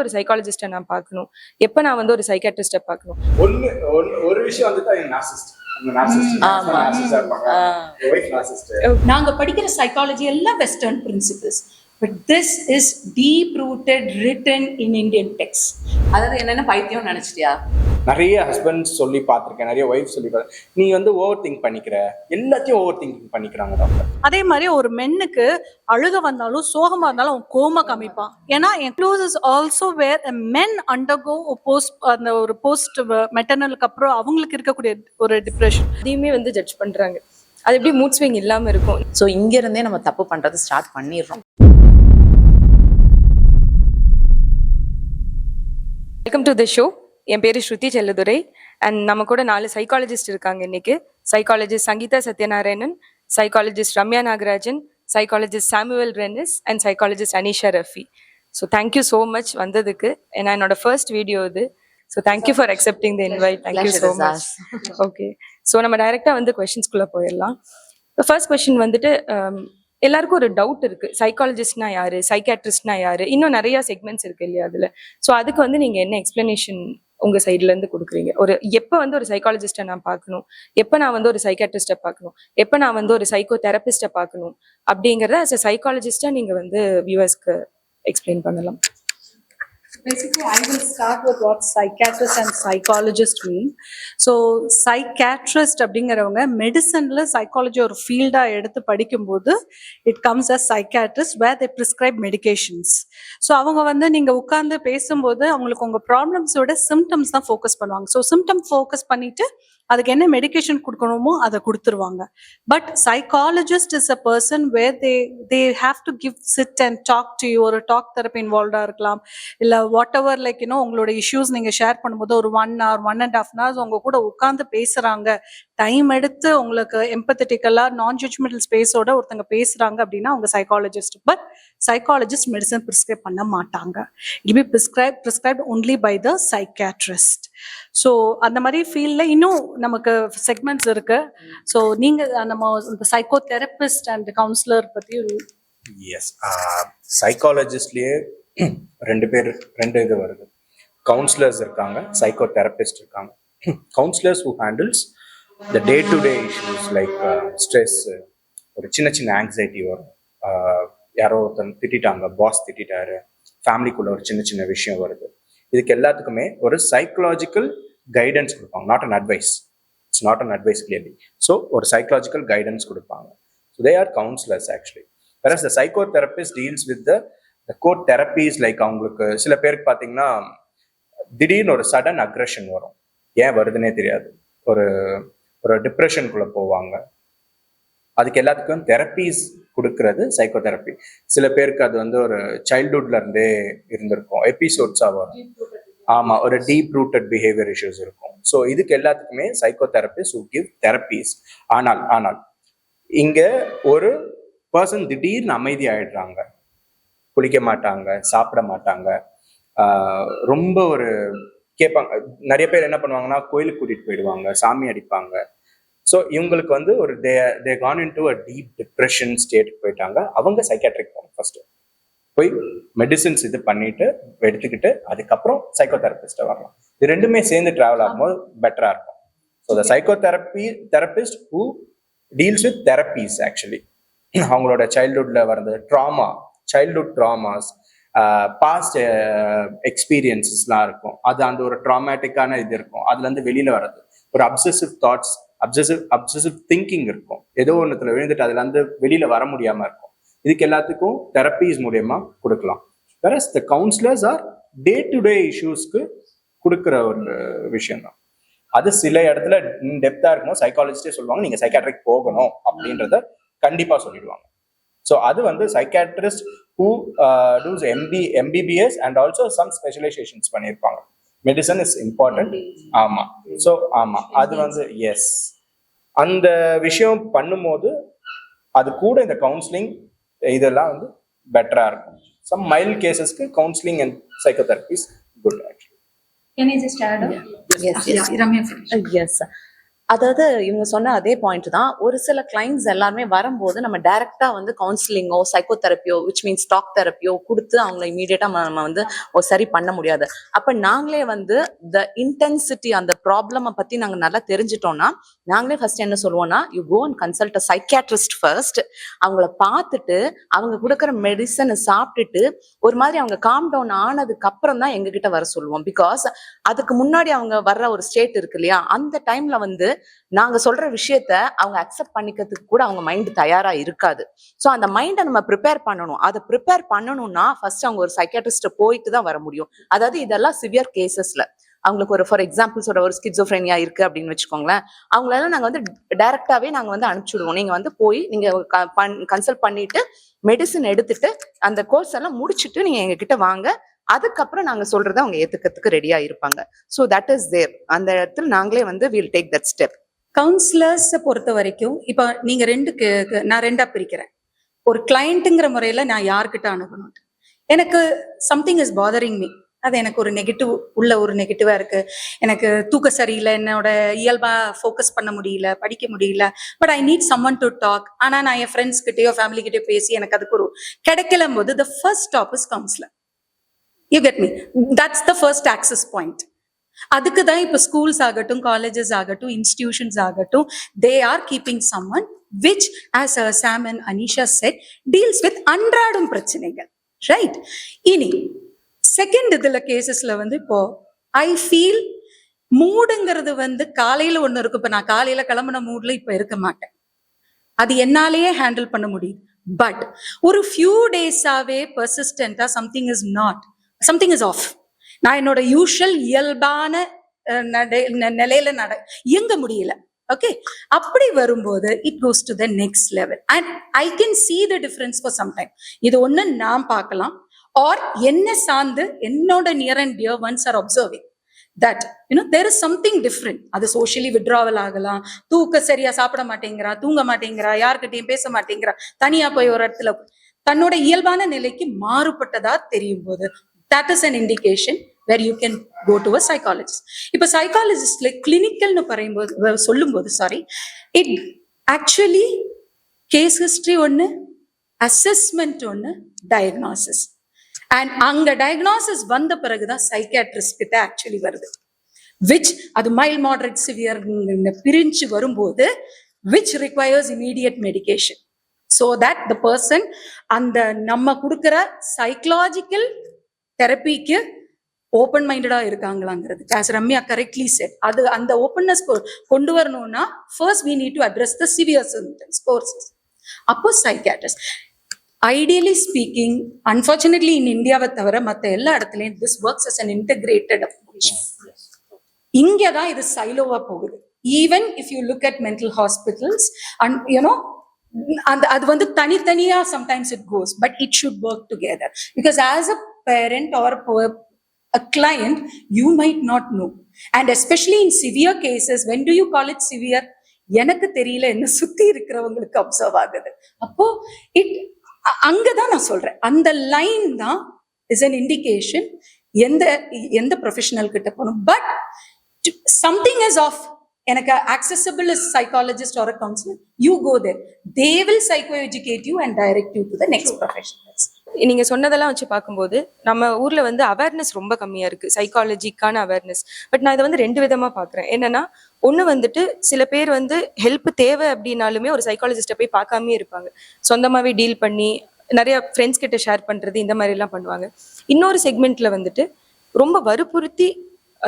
ஒரு சைக்காலஜிஸ்ட்டை நான் பார்க்கணும், எப்போ நான் வந்து ஒரு சைக்காட்ரிஸ்ட்டை பார்க்கணும். ஒரு விஷயம் வந்துட்டு நார்சிஸ்ட். நாங்க படிக்கிற சைக்காலஜி எல்லாம் western principles, but this is deep rooted written in Indian text. அதாவது என்னென்ன பைத்தியம் நினைச்சிட்டியா? நிறைய ஹஸ்பண்ட் சொல்லி பார்த்துருக்கேன், நிறைய ஒய்ஃப் சொல்லி பார்த்து நீ வந்து ஓவர் திங்க் பண்ணிக்கிற, எல்லாத்தையும் ஓவர் திங்கிங் பண்ணிக்கிறாங்க டாக்டர். அதே மாதிரி ஒரு மென்னுக்கு அழுக வந்தாலும் சோகமா இருந்தாலும் அவன் கோமா காமிப்பான். ஏன்னா is also where men undergo அந்த ஒரு போஸ்ட் மெட்டர்னலுக்கு அப்புறம் அவங்களுக்கு இருக்கக்கூடிய ஒரு டிப்ரெஷன் அதையுமே வந்து ஜட்ஜ் பண்றாங்க. அது எப்படி மூட் ஸ்விங் இல்லாம இருக்கும். ஸோ இங்க இருந்தே நம்ம தப்பு பண்றது ஸ்டார்ட் பண்ணிடுறோம். Welcome to the show. என் பேரு ஸ்ருதி செல்லதுரை அண்ட் நம்ம கூட 4 சைக்காலஜிஸ்ட் இருக்காங்க இன்னைக்கு. Psychologist Sangeetha Sathyanarayanan, psychologist Ramya Nagarajan, psychologist Samuel Renis and psychologist Anisha Rafi. So thank you so much வந்ததுக்கு. ஏன்னா என்னோட ஃபர்ஸ்ட் வீடியோ இது. So thank you for accepting the invite. Thank you so much. Okay, so நம்ம டைரக்டா வந்து கொஸ்டின்ஸ்குள்ள போயிடலாம். ஃபர்ஸ்ட் கொஸ்டின் வந்துட்டு எல்லாருக்கும் ஒரு டவுட் இருக்கு, சைக்காலஜிஸ்ட்னா யாரு, சைக்காட்ரிஸ்ட்னா யாரு, இன்னும் நிறைய செக்மெண்ட்ஸ் இருக்கு இல்லையா அதுல. ஸோ அதுக்கு வந்து நீங்க என்ன எக்ஸ்பிளனேஷன் உங்க சைட்ல இருந்து கொடுக்குறீங்க? ஒரு எப்போ வந்து ஒரு சைக்காலஜிஸ்ட்டை நான் பார்க்கணும், எப்போ நான் வந்து ஒரு சைக்காட்ரிஸ்ட்டை பார்க்கணும், எப்போ நான் வந்து ஒரு சைக்கோ தெரபிஸ்ட்டை பார்க்கணும் அப்படிங்கிறத as a சைக்காலஜிஸ்டா நீங்க வந்து வியூவர்ஸ்க்கு எக்ஸ்பிளைன் பண்ணலாம். Basically, I will start with what psychiatrist and psychologist mean. So, psychiatrist அப்படிங்கிறவங்க மெடிசன்ல சைக்காலஜி ஒரு ஃபீல்டா எடுத்து படிக்கும்போது it comes as psychiatrist where they prescribe medications. So அவங்க வந்து நீங்க உட்கார்ந்து பேசும்போது அவங்களுக்கு உங்க ப்ராப்ளம்ஸோட சிம்டம்ஸ் தான் ஃபோக்கஸ் பண்ணுவாங்க. ஸோ சிம்டம் ஃபோக்கஸ் பண்ணிட்டு அதுக்கு என்ன மெடிகேஷன் கொடுக்கணுமோ அதை கொடுத்துருவாங்க. But psychologist is a person where they have to give sit and talk to you. ஒரு டாக் தெரப்பி இன்வால்வ்டா இருக்கலாம், இல்லை வாட் எவர் லைக் உங்களோட இஷ்யூஸ் நீங்க ஷேர் பண்ணும்போது ஒரு 1 hour 1.5 hours உங்க கூட உட்கார்ந்து பேசுறாங்க, டைம் எடுத்து உங்களுக்கு எம்பத்தட்டிக்கலா நான் ஜட்ஜ்மெண்டல் ஸ்பேஸோட ஒருத்தங்க பேசுறாங்க அப்படின்னா அவங்க psychologist. But psychologist medicine prescribe பண்ண மாட்டாங்க. It be prescribed only by the psychiatrist. So அந்த மாதிரி ஃபீல்ட்ல இன்னும் நமக்கு செக்மெண்ட்ஸ் இருக்கு. ஸோ நீங்க நம்ம இந்த சைக்கோ தெரபிஸ்ட் அண்ட் கவுன்சிலர் பத்தி. எஸ், சைக்காலஜிஸ்ட்லயே 2 இது வருது. கவுன்சிலர்ஸ் இருக்காங்க, சைக்கோ தெரபிஸ்ட் இருக்காங்க. Counsellors who handles the day to day issues like stress, ஒரு சின்ன ஆங்ஸைட்டி வரும், யாரோ ஒருத்தன் திட்டாங்க, பாஸ் திட்டாரு, ஃபேமிலிக்குள்ள ஒரு சின்ன விஷயம் வருது. இதுக்கு எல்லாத்துக்குமே ஒரு சைக்கலாஜிக்கல் கைடன்ஸ் கொடுப்பாங்க, not an advice. It's not an advice clearly. So ஒரு சைக்கலாஜிக்கல் கைடன்ஸ் கொடுப்பாங்க. So they are counsellors actually. whereas the psychotherapist deals with the core therapies. like அவங்களுக்கு சில பேருக்கு பார்த்தீங்கன்னா திடீர்னு ஒரு சடன் அக்ரெஷன் வரும், ஏன் வருதுன்னே தெரியாது, ஒரு டிப்ரெஷனுக்குள்ள போவாங்க. அதுக்கு எல்லாத்துக்கும் தெரப்பீஸ் கொடுக்கறது சைக்கோ தெரப்பி. சில பேருக்கு அது வந்து ஒரு சைல்ட்ஹுட்ல இருந்தே இருந்திருக்கும், எபிசோட்ஸா வரும். ஆமா, ஒரு டீப் ரூட்டட் பிஹேவியர் இஷ்யூஸ் இருக்கும். ஸோ இதுக்கு எல்லாத்துக்குமே psycho therapist who give therapies. ஆனால் இங்க ஒரு பர்சன் திடீர்னு அமைதி ஆயிடுறாங்க, குளிக்க மாட்டாங்க, சாப்பிட மாட்டாங்க, ரொம்ப ஒரு கேட்பாங்க. நிறைய பேர் என்ன பண்ணுவாங்கன்னா கோயிலுக்கு கூட்டிட்டு போயிடுவாங்க, சாமி அடிப்பாங்க. ஸோ இவங்களுக்கு வந்து ஒரு they gone into a deep depression ஸ்டேட்டுக்கு போயிட்டாங்க. அவங்க சைக்காட்ரிக் போகணும், ஃபர்ஸ்ட் போய் மெடிசின்ஸ் இது பண்ணிட்டு எடுத்துக்கிட்டு அதுக்கப்புறம் சைக்கோ தெரபிஸ்ட்டை வரலாம். இது 2மே சேர்ந்து டிராவல் ஆகும்போது பெட்டரா இருக்கும். So the psycho therapist who deals with therapies actually அவங்களோட சைல்ட்ஹுட்ல வர்றது சைல்ட்ஹுட் ட்ராமாஸ், பாஸ்ட் எக்ஸ்பீரியன்சஸ்லாம் இருக்கும். அது அந்த ஒரு ட்ராமேட்டிக்கான இது இருக்கும், அதுல இருந்து வெளியில வர்றது. ஒரு அப்சசிவ் தாட்ஸ், அப்சசிவ் திங்கிங் இருக்கும், ஏதோ ஒன்றுத்துல விழுந்துட்டு அதுல இருந்து வெளியில வர முடியாம இருக்கும். இதுக்கு எல்லாத்துக்கும் தெரப்பீஸ் மூலியமா கொடுக்கலாம். whereas the counselors are day to day இஷ்யூஸ்க்கு கொடுக்குற ஒரு விஷயம் தான். அது சில இடத்துல டெப்தா இருக்கும், சைக்காலஜிஸ்டே சொல்லுவாங்க நீங்க சைக்காட்ரிக் போகணும் அப்படின்றத கண்டிப்பா சொல்லிடுவாங்க. ஸோ அது வந்து psychiatrist who does MBBS and also some specializations பண்ணியிருப்பாங்க. Medicine is important. ஆமா, ஸோ ஆமா, அது வந்து எஸ், அந்த விஷயம் பண்ணும்போது அது கூட இந்த கவுன்சிலிங் இதெல்லாம் வந்து பெட்டரா இருக்கும். சம் மைல்ட் கேசஸ்க்கு counselling and psychotherapy is good actually. Can I just add up? Yes. Ramya, finish. Yes. அதாவது இவங்க சொன்ன அதே பாயிண்ட் தான். ஒரு சில கிளைண்ட்ஸ் எல்லாருமே வரும்போது நம்ம டைரக்டா வந்து கவுன்சிலிங்கோ சைக்கோதெரப்பியோ விச் மீன்ஸ் டாக் தெரப்பியோ கொடுத்து அவங்கள இமீடியட்டா நம்ம வந்து சரி பண்ண முடியாது. அப்ப நாங்களே வந்து த இன்டென்சிட்டி அந்த ப்ராப்ளமை பத்தி நாங்க நல்லா தெரிஞ்சிட்டோம்னா நாங்களே ஃபர்ஸ்ட் என்ன சொல்லுவோம்னா, you go and consult a psychiatrist first. அவங்கள பார்த்துட்டு அவங்க கொடுக்குற மெடிசனை சாப்பிட்டுட்டு ஒரு மாதிரி அவங்க காம் டவுன் ஆனதுக்கு அப்புறம் தான் எங்க கிட்ட வர சொல்லுவோம். பிகாஸ் அதுக்கு முன்னாடி அவங்க வர்ற ஒரு ஸ்டேட் இருக்கு இல்லையா, அந்த டைம்ல வந்து நாங்க சொல்ற விஷயத்த அவங்க அக்செப்ட் பண்ணிக்கிறதுக்கு கூட அவங்க மைண்ட் தயாரா இருக்காது. ஸோ அந்த மைண்டை நம்ம ப்ரிப்பேர் பண்ணணும். அதை ப்ரிப்பேர் பண்ணணும்னா ஃபர்ஸ்ட் அவங்க ஒரு சைக்கியாட்ரிஸ்ட போயிட்டு தான் வர முடியும். அதாவது இதெல்லாம் சிவியர் கேசஸ்ல அவங்களுக்கு ஒரு ஃபார் எக்ஸாம்பிள் சொல்ற ஒரு ஸ்கிசோஃப்ரெனியா இருக்கு அப்படின்னு வச்சுக்கோங்களேன், அவங்களெல்லாம் நாங்க வந்து டைரக்டாவே நாங்க வந்து அனுப்பிச்சுடுவோம். நீங்க வந்து போய் நீங்க கன்சல்ட் பண்ணிட்டு மெடிசன் எடுத்துட்டு அந்த கோர்ஸ் எல்லாம் முடிச்சுட்டு நீங்க எங்க கிட்ட வாங்க, அதுக்கப்புறம் நாங்க சொல்றதை அவங்க ஏத்துக்கிறதுக்கு ரெடியா இருப்பாங்க. So that is there. அந்த இடத்துல நாங்களே வந்து வில் டேக் தட் ஸ்டெப். கவுன்சிலர்ஸை பொறுத்த வரைக்கும் இப்போ நீங்க நான் ரெண்டா பிரிக்கிறேன். ஒரு கிளைண்ட்டுங்கிற முறையில நான் யார்கிட்ட அணுகணும், எனக்கு சம்திங் இஸ் பாதரிங் மீ, அது எனக்கு ஒரு நெகட்டிவ் உள்ள ஒரு நெகட்டிவா இருக்கு, எனக்கு தூக்க சரியில்லை, என்னோட இயல்பா ஃபோக்கஸ் பண்ண முடியல, படிக்க முடியல, but I need someone to talk. ஆனா நான் என் ஃப்ரெண்ட்ஸ் கிட்டயோ ஃபேமிலி கிட்டயோ பேசி எனக்கு அதுக்கு ஒரு கிடைக்கலும் போது the first stop is counsellor. You get me? That's the first access point. அதுக்கு தான் இப்போ ஸ்கூல்ஸ் ஆகட்டும், காலேஜஸ் ஆகட்டும், இன்ஸ்டிடியூஷன்ஸ் ஆகட்டும், they are keeping summon which as Sam and Anisha said deals with அன்றாடும் பிரச்சனைகள், ரைட்? இனி செகண்ட் இதுல கேசஸ்ல வந்து இப்போ ஐ ஃபீல் மூடுங்கிறது வந்து காலையில ஒண்ணு இருக்கு. இப்ப நான் காலையில கிளம்புன மூட்ல இப்ப இருக்க மாட்டேன், அது என்னாலேயே ஹேண்டில் பண்ண முடியும். பட் ஒரு ஃபியூ டேஸாவே பர்சிஸ்டன்டா சம்திங் இஸ் ஆஃப், நான் என்னோட யூஷுவல் இயல்பான நிலையில இயங்க முடியல. ஓகே, அப்படி வரும்போது it goes to the next level and I can see the difference for some time. இது ஒண்ணு நான் பார்க்கலாம், ஆர் என்ன சார்ந்து என்னோட near and dear ones are observing that there is something different. அது சோஷியலி விட்ராவல் ஆகலாம், தூக்க சரியா சாப்பிட மாட்டேங்கிறா, தூங்க மாட்டேங்கிறா, யார்கிட்டையும் பேச மாட்டேங்கிறா, தனியா போய் ஒரு இடத்துல தன்னோட இயல்பான நிலைக்கு மாறுபட்டதா தெரியும் போது that is an indication where you can go to a psychologist. இப்ப சைக்காலஜிஸ்ட்ல கிளினிக்கல்னு சொல்லும்போது it actually கேஸ் ஹிஸ்டரி ஒண்ணு, அசஸ்மெண்ட் ஒண்ணு, டயக்னாசிஸ். அண்ட் அங்க டயக்னாசிஸ் வந்த பிறகுதான் சைக்கியாட்ரிஸ்ட் கிட்ட ஆக்சுவலி வருது, விச் அது மைல்ட் மாடரேட் சிவியர் பிரிஞ்சு வரும்போது which requires immediate medication so that the person அந்த நம்ம கொடுக்கிற சைக்கலாஜிக்கல் தெரப்பிக்கு ஓப்பன் மைண்டடா இருக்காங்களாங்கிறது as ரம்யா கரெக்ட்லி செட். அது அந்த ஓப்பன்னஸ் கொண்டு வரணும்னா first we need to address the severe symptoms courses. அப்போ psychiatrist ideally speaking, unfortunately in இந்தியாவை தவிர மற்ற எல்லா இடத்துலயும் this works as an integrated approach. இங்கதான் இது சைலோவா போகுது. Even if you look at mental hospitals and அது வந்து தனித்தனியா sometimes it goes, but it should work together because as a parent or a client you might not know, and especially in severe cases, when do you call it severe? எனக்கு தெரியல, என்ன சுத்தி இருக்கிறவங்களுக்கு observe ஆகுது. அப்போ அங்கதான் நான் சொல்றேன், அந்த லைன் தான் இஸ் an indication எந்த ப்ரொஃபஷனல் கிட்ட போகணும். பட் something is off, எனக்கு accessible is psychologist or a counselor, you go there, they will psychoeducate you and direct you to the next professionals. நீங்க சொன்னதெல்லாம் வச்சு பார்க்கும்போது நம்ம ஊர்ல வந்து அவேர்னஸ் ரொம்ப கம்மியா இருக்கு, சைக்காலஜிக்கான அவேர்னஸ். பட் நான் இதை வந்து ரெண்டு விதமா பாக்குறேன். என்னன்னா, ஒண்ணு வந்துட்டு சில பேர் வந்து ஹெல்ப் தேவை அப்படின்னாலுமே ஒரு சைக்காலஜிஸ்ட போய் பார்க்காமே இருப்பாங்க, சொந்தமாவே டீல் பண்ணி நிறைய ஃப்ரெண்ட்ஸ் கிட்ட ஷேர் பண்றது இந்த மாதிரி எல்லாம் பண்ணுவாங்க. இன்னொரு செக்மெண்ட்ல வந்துட்டு ரொம்ப வற்புறுத்தி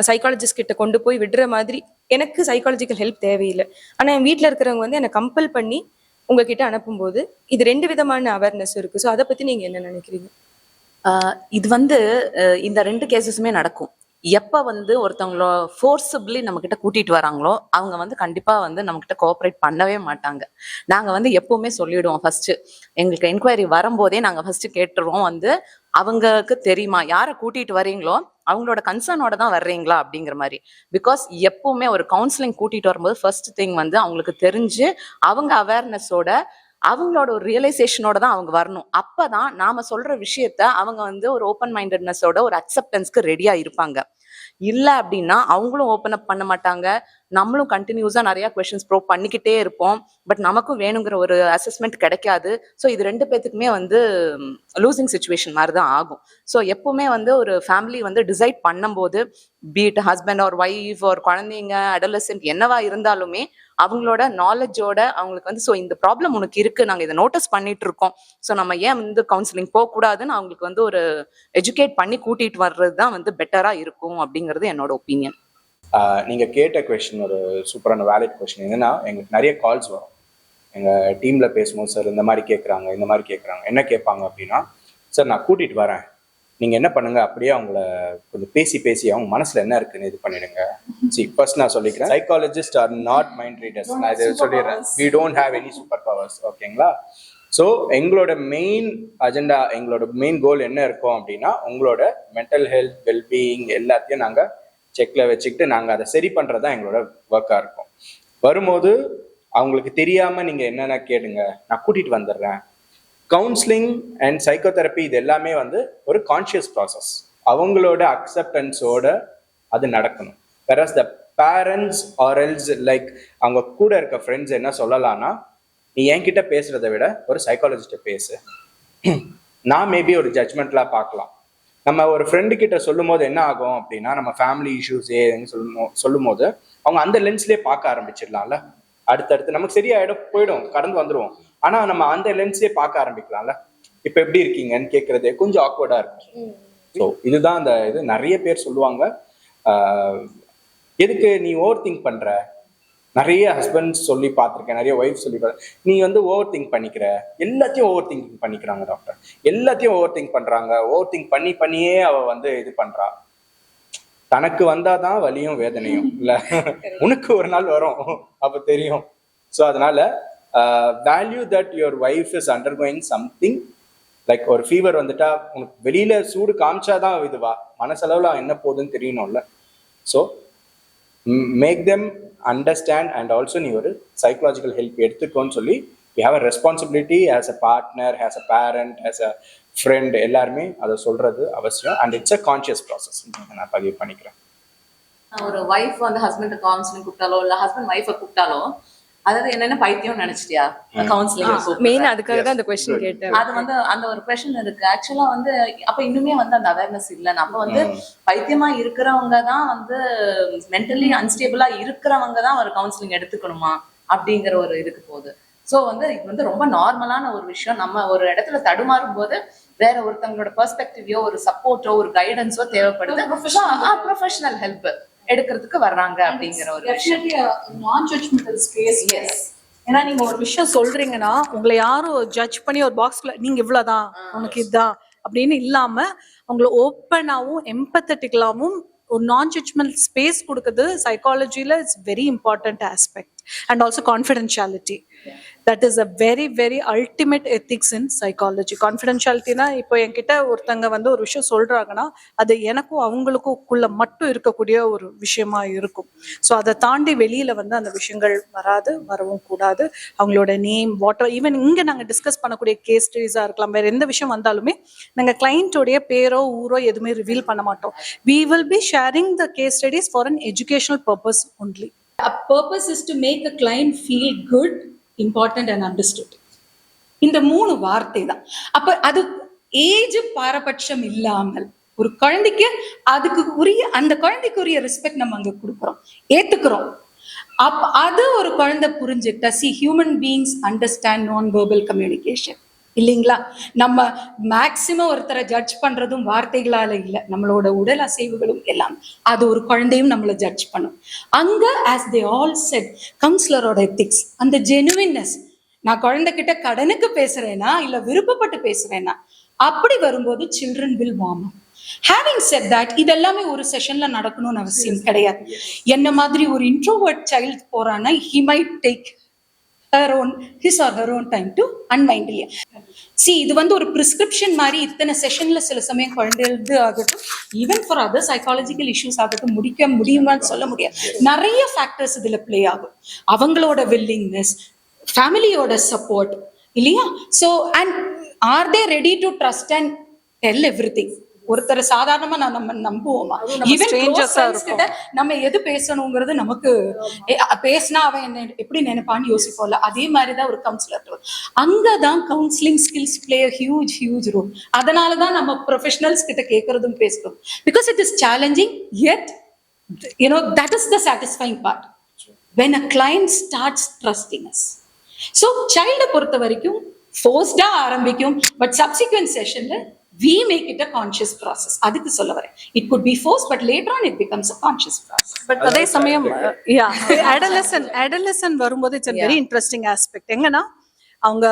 சைக்காலஜிஸ்ட் கிட்ட கொண்டு போய் விடுற மாதிரி, எனக்கு சைக்காலஜிக்கல் ஹெல்ப் தேவையில்லை, ஆனா என் வீட்டுல இருக்கிறவங்க வந்து என்னை கம்பல் பண்ணி உங்ககிட்ட அனுப்பும்போது இது ரெண்டு விதமான அவேர்னஸ் இருக்கு. ஸோ அதை பத்தி நீங்க என்ன நினைக்கிறீங்க? இது வந்து இந்த ரெண்டு கேசஸுமே நடக்கும். எப்ப வந்து ஒருத்தவங்கள ஃபோர்ஸபிளி நம்ம கிட்ட கூட்டிட்டு வராங்களோ அவங்க வந்து கண்டிப்பா வந்து நம்ம கிட்ட கோஆப்ரேட் பண்ணவே மாட்டாங்க. நாங்க வந்து எப்பவுமே சொல்லிடுவோம், ஃபர்ஸ்ட் எங்களுக்கு என்கொயரி வரும்போதே நாங்க ஃபர்ஸ்ட் கேட்டுருவோம், வந்து அவங்களுக்கு தெரியுமா யாரை கூட்டிட்டு வரீங்களோ அவங்களோட கன்சர்னோட தான் வர்றீங்களா அப்படிங்கிற மாதிரி. பிகாஸ் எப்பவுமே ஒரு கவுன்சிலிங் கூட்டிட்டு வரும்போது ஃபர்ஸ்ட் திங் வந்து அவங்களுக்கு தெரிஞ்சு அவங்க அவேர்னஸோட அவங்களோட ஒரு ரியலைசேஷனோட தான் அவங்க வரணும். அப்பதான் நாம சொல்ற விஷயத்த அவங்க வந்து ஒரு ஓப்பன் மைண்டட்னஸோட ஒரு அக்செப்டன்ஸ்க்கு ரெடியா இருப்பாங்க. இல்ல அப்படின்னா அவங்களும் ஓப்பன் அப் பண்ண மாட்டாங்க, நம்மளும் கண்டினியூஸா நிறைய கொஸ்டின்ஸ் ப்ரோ பண்ணிக்கிட்டே இருப்போம். பட் நமக்கும் வேணுங்கிற ஒரு அசஸ்மெண்ட் கிடைக்காது. ஸோ இது ரெண்டு பேத்துக்குமே வந்து லூசிங் சுச்சுவேஷன் மாதிரி தான் ஆகும். ஸோ எப்பவுமே வந்து ஒரு ஃபேமிலி வந்து டிசைட் பண்ணும்போது பீட் ஹஸ்பண்ட் ஆர் ஒய்ஃப் ஒரு குழந்தைங்க அடலசென்ட் என்னவா இருந்தாலுமே அவங்களோட நாலேஜோட அவங்களுக்கு வந்து ஸோ இந்த ப்ராப்ளம் உனக்கு இருக்கு, நாங்கள் இதை நோட்டீஸ் பண்ணிட்டு இருக்கோம், ஸோ நம்ம ஏன் வந்து கவுன்சிலிங் போகக்கூடாதுன்னு அவங்களுக்கு வந்து ஒரு எஜுகேட் பண்ணி கூட்டிட்டு வர்றது தான் வந்து பெட்டரா இருக்கும் அப்படிங்கிறது என்னோட ஒப்பீனியன். நீங்க கேட்ட கொஸ்டின் ஒரு சூப்பரான வேலிட் கொஸ்டின். என்னன்னா, எங்களுக்கு நிறைய கால்ஸ் வரும் எங்க டீம்ல பேசும்போது, சார் இந்த மாதிரி கேட்குறாங்க, இந்த மாதிரி கேட்குறாங்க. என்ன கேட்பாங்க அப்படின்னா, சார் நான் கூட்டிட்டு வரேன், நீங்க என்ன பண்ணுங்க, அப்படியே அவங்கள கொஞ்சம் பேசி அவங்க மனசுல என்ன இருக்குன்னு இது பண்ணிடுங்க. ஃபர்ஸ்ட் நான் சொல்லிக்கிறேன், psychologist are not mind readers. நான் இதை சொல்லிடுறேன், we don't have any super powers. ஓகேங்களா? ஸோ எங்களோட மெயின் அஜெண்டா, எங்களோட மெயின் கோல் என்ன இருக்கும் அப்படின்னா, உங்களோட மென்டல் ஹெல்த் வெல்பீயிங் எல்லாத்தையும் நாங்கள் செக்கில் வச்சுக்கிட்டு நாங்கள் அதை சரி பண்ணுறது தான் எங்களோட ஒர்க்காக இருக்கும். வரும்போது அவங்களுக்கு தெரியாமல் நீங்கள் என்னென்ன கேளுங்க, நான் கூட்டிகிட்டு வந்துடுறேன். கவுன்சிலிங் அண்ட் சைக்கோதெரப்பி இது எல்லாமே வந்து ஒரு கான்ஷியஸ் ப்ராசஸ், அவங்களோட அக்செப்டன்ஸோட அது நடக்கணும். Whereas the parents or else like அவங்க கூட இருக்க ஃப்ரெண்ட்ஸ் என்ன சொல்லலாம்னா, நீ என்கிட்ட பேசுறத விட ஒரு சைக்காலஜிஸ்ட்டை பேசு, நான் மேபி ஒரு ஜட்ஜ்மெண்ட்லாம் பார்க்கலாம். நம்ம ஒரு ஃப்ரெண்டு கிட்ட சொல்லும் போது என்ன ஆகும் அப்படின்னா, நம்ம ஃபேமிலி இஷ்யூஸ் சொல்லும் போது அவங்க அந்த லென்ஸ்லேயே பார்க்க ஆரம்பிச்சிடலாம்ல. அடுத்தடுத்து நமக்கு சரியாயிடும், போயிடும், கடந்து வந்துடுவோம். ஆனா நம்ம அந்த லென்ஸ்லேயே பார்க்க ஆரம்பிக்கலாம்ல. இப்ப எப்படி இருக்கீங்கன்னு கேட்கறதே கொஞ்சம் ஆக்வர்டா இருக்கு. ஸோ இதுதான் அந்த இது. நிறைய பேர் சொல்லுவாங்க, எதுக்கு நீ ஓவர் திங்க் பண்ற, நிறைய ஹஸ்பண்ட் சொல்லி பார்த்துருக்கேன், நிறைய ஒய்ஃப் சொல்லி பார்த்து, நீ வந்து ஓவர் திங்க் பண்ணிக்கிற, எல்லாத்தையும் ஓவர் திங்கிங் பண்ணிக்கிறாங்க டாக்டர், எல்லாத்தையும் ஓவர் திங்க் பண்றாங்க. ஓவர் திங்க் பண்ணியே அவ வந்து இது பண்றா. தனக்கு வந்தாதான் வலியும் வேதனையும் இல்ல, உனக்கு ஒரு நாள் வரும் அப்ப தெரியும். ஸோ அதனால value that your wife is undergoing something. Like ஒரு ஃபீவர் வந்துட்டா உனக்கு வெளியில சூடு காமிச்சாதான் இதுவா, மனசளவுல என்ன போகுதுன்னு தெரியணும்ல. So make them understand and also நீ ஒரு சைக்கலாஜிக்கல் ஹெல்ப் எடுத்துக்கோன்னு சொல்லி we have a responsibility as a partner, as a parent, as a friend, எல்லாருமே அதை சொல்றது அவசியம். And it's a conscious process. நான் பதிவு பண்ணிக்கிறேன். ஒரு ஒய்ஃப் வந்து ஹஸ்பண்ட் கவுன்சிலிங் கூப்பிட்டாலோ இல்ல ஹஸ்பண்ட் ஒய்ஃபை கூப்பிட்டாலோ, அதாவது என்னென்ன பைத்தியம் நினைச்சிட்டியா கவுன்சிலிங், மெயின் அதுக்காக தான் அந்த கொஸ்டின் கேட்டேன். அது வந்து அந்த ஒரு கொஸ்டின் இருக்கு. ஆக்சுவலா வந்து அப்ப இன்னுமே வந்து அந்த அவேர்னஸ் இல்லை. நம்ம வந்து பைத்தியமா இருக்கிறவங்க தான் வந்து மென்டலி அன்ஸ்டேபிளா இருக்கிறவங்க தான் ஒரு கவுன்சிலிங் எடுத்துக்கணுமா அப்படிங்கிற ஒரு இதுக்கு போகுது. ஸோ வந்து இது வந்து ரொம்ப நார்மலான ஒரு விஷயம். நம்ம ஒரு இடத்துல தடுமாறும் போது வேற ஒருத்தவங்களோட பெர்ஸ்பெக்டிவோ ஒரு சப்போர்ட்டோ ஒரு கைடன்ஸோ தேவைப்படுது. ப்ரொஃபஷனல் ஹெல்ப் எடுக்கிறதுக்கு வர்றாங்க அப்படிங்கிற ஒரு விஷயம். நான் ஜட்ஜ்மெண்டல் ஸ்பேஸ். எஸ். ஏன்னா நீங்க ஒரு விஷயம் சொல்றீங்கன்னா உங்களை யாரும் ஜட்ஜ் பண்ணி ஒரு பாக்ஸ்ல நீங்க இவ்வளவுதான் உனக்கு இதுதான் அப்படின்னு இல்லாம அவங்களை ஓப்பனாவும் எம்பத்தட்டிக்கலாவும் ஒரு நான் ஜட்ஜ்மெண்டல் ஸ்பேஸ் கொடுக்குறது சைக்காலஜில it's very important aspect. And also confidentiality, that is a very very ultimate ethics in psychology. Confidentiality na இப்போ என்கிட்ட ஒருத்தங்க வந்து ஒரு விஷயம் சொல்றாங்கன்னா அது எனக்கும் அவங்களுக்குள்ள மட்டும் இருக்கக்கூடிய ஒரு விஷயமா இருக்கும். ஸோ அதை தாண்டி வெளியில வந்து அந்த விஷயங்கள் வராது, வரவும் கூடாது. அவங்களோட நேம் வாட்டர் ஈவன் இங்க நாங்க டிஸ்கஸ் பண்ணக்கூடிய கேஸ் ஸ்டடிஸா இருக்கலாம், வேற எந்த விஷயம் வந்தாலுமே நாங்க கிளைண்டோடைய பேரோ ஊரோ எதுவுமே ரிவீல் பண்ண மாட்டோம். we will be sharing the case studies for an educational purpose only. A purpose is to make a client feel good, important and understood. இந்த 3 வார்த்தை தான். அப்ப அது ஏஜ் பாரபட்சம் இல்லாமல் ஒரு குழந்தைக்கு அதுக்கு உரிய அந்த குழந்தைக்கு உரிய ரெஸ்பெக்ட் நம்ம அங்க கொடுக்குறோம், ஏத்துக்கிறோம். அப்ப அது ஒரு குழந்தை புரிஞ்சுக்கிட்டா, see human beings understand non-verbal communication இல்லைங்களா? நம்ம மேக்சிமம் ஒருத்தரை ஜட்ஜ் பண்றதும் வார்த்தைகளால இல்லை, நம்மளோட உடல் அசைவுகளும் எல்லாம். அது ஒரு குழந்தையும் நம்மளை ஜட்ஜ் பண்ணும். அங்க as they all said கவுன்சிலரோட எத்திக்ஸ், அந்த ஜெனுவின்னஸ், நான் குழந்தைகிட்ட கடனுக்கு பேசுறேன்னா இல்ல விருப்பப்பட்டு பேசுறேன்னா, அப்படி வரும்போது children will warm up. Having said that, இதெல்லாமே ஒரு செஷன்ல நடக்கணும்னு அவசியம் கிடையாது. என்ன மாதிரி ஒரு இன்ட்ரோவர்ட் சைல்ட் போறான்னா he might take his or her own time to unwind. See, இது வந்து ஒரு பிரிஸ்கிரிப்ஷன் மாதிரி இத்தனை செஷன்ல சில சமயம் குழந்தைகளுக்கு ஆகட்டும், even for other psychological issues ஆகட்டும் முடிக்க முடியுமான்னு சொல்ல முடியாது. நிறைய ஃபேக்டர்ஸ் இதுல பிளே ஆகும். அவங்களோட வில்லிங்னஸ், ஃபேமிலியோட சப்போர்ட் இல்லையா? So and are they ready to trust and tell everything? ஒருத்தர் சாதாரணமா நம்ம நம்புவோமா? ஈவன் strangers ஆ இருப்போம். கிட்ட நம்ம எது பேசணுங்கிறது நமக்கு பேசினா அவன் என்ன எப்படி நினைப்பான்னு யோசிப்போம்ல. அதே மாதிரிதான் ஒரு கவுன்சிலர். அங்கதான் counselling skills play huge role. அதனாலதான் நம்ம ப்ரொஃபஷனல்ஸ் கிட்ட கேட்கறதும் பேசுறோம். Because it is challenging, yet that is the satisfying part when a client starts trusting us. So child பொறுத்த வரைக்கும் forced ஆரம்பிக்கும், but subsequent sessionல we make it a conscious process. அதுக்கு சொல்ல வரேன். It could be forced, but later on it becomes a conscious process. But அதே சமயம் adolescent வரும்போது it's a very interesting aspect. எங்கன்னா அவங்க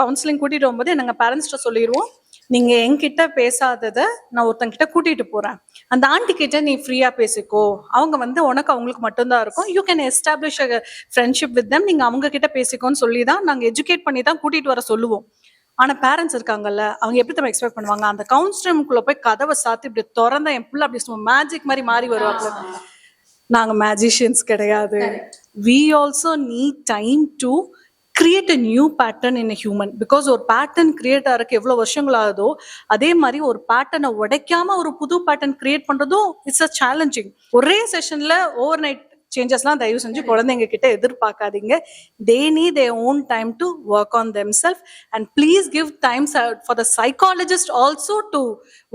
கவுன்சிலிங் கூட்டிட்டு வரும்போது நாங்க பேரண்ட்ஸ்ட சொல்லிடுவோம், நீங்க என்கிட்ட பேசாததை நான் ஒருத்தங்கிட்ட கூட்டிட்டு போறேன், அந்த ஆண்டி கிட்ட நீ ஃப்ரீயா பேசிக்கோ, அவங்க வந்து உனக்கு அவங்களுக்கு மட்டும்தான் இருக்கும், you can establish a friendship with them, நீங்க அவங்க கிட்ட பேசிக்கோன்னு சொல்லி தான் நாங்க எஜுகேட் பண்ணி தான் கூட்டிட்டு வர சொல்லுவோம். ஆனா பேரண்ட்ஸ் இருக்காங்கல்ல, அவங்க எப்படி நம்ம எக்ஸ்பெக்ட் பண்ணுவாங்க, அந்த கவுன்சில் ரூமுக்குள்ள போய் கதவை சாத்தி இப்படி திறந்த என் பிள்ளை அப்படி மேஜிக் மாதிரி மாறி வருவாங்க. நாங்க மேஜிஷியன்ஸ் கிடையாது. We also need time to create a new pattern in a human, because ஒரு பேட்டர்ன் கிரியேட் ஆகிறதுக்கு எவ்வளவு வருஷங்கள் ஆகுதோ அதே மாதிரி ஒரு பேட்டர்னை உடைக்காம ஒரு புது பேட்டர்ன் கிரியேட் பண்றதும் இட்ஸ் அ சேலஞ்சிங். ஒரே செஷன்ல ஓவர் நைட் சேஞ்சஸ்லாம் தயவு செஞ்சு குழந்தைங்க கிட்ட எதிர்பார்க்காதீங்க. They need their own time to work on themself and please give time for the psychologist also to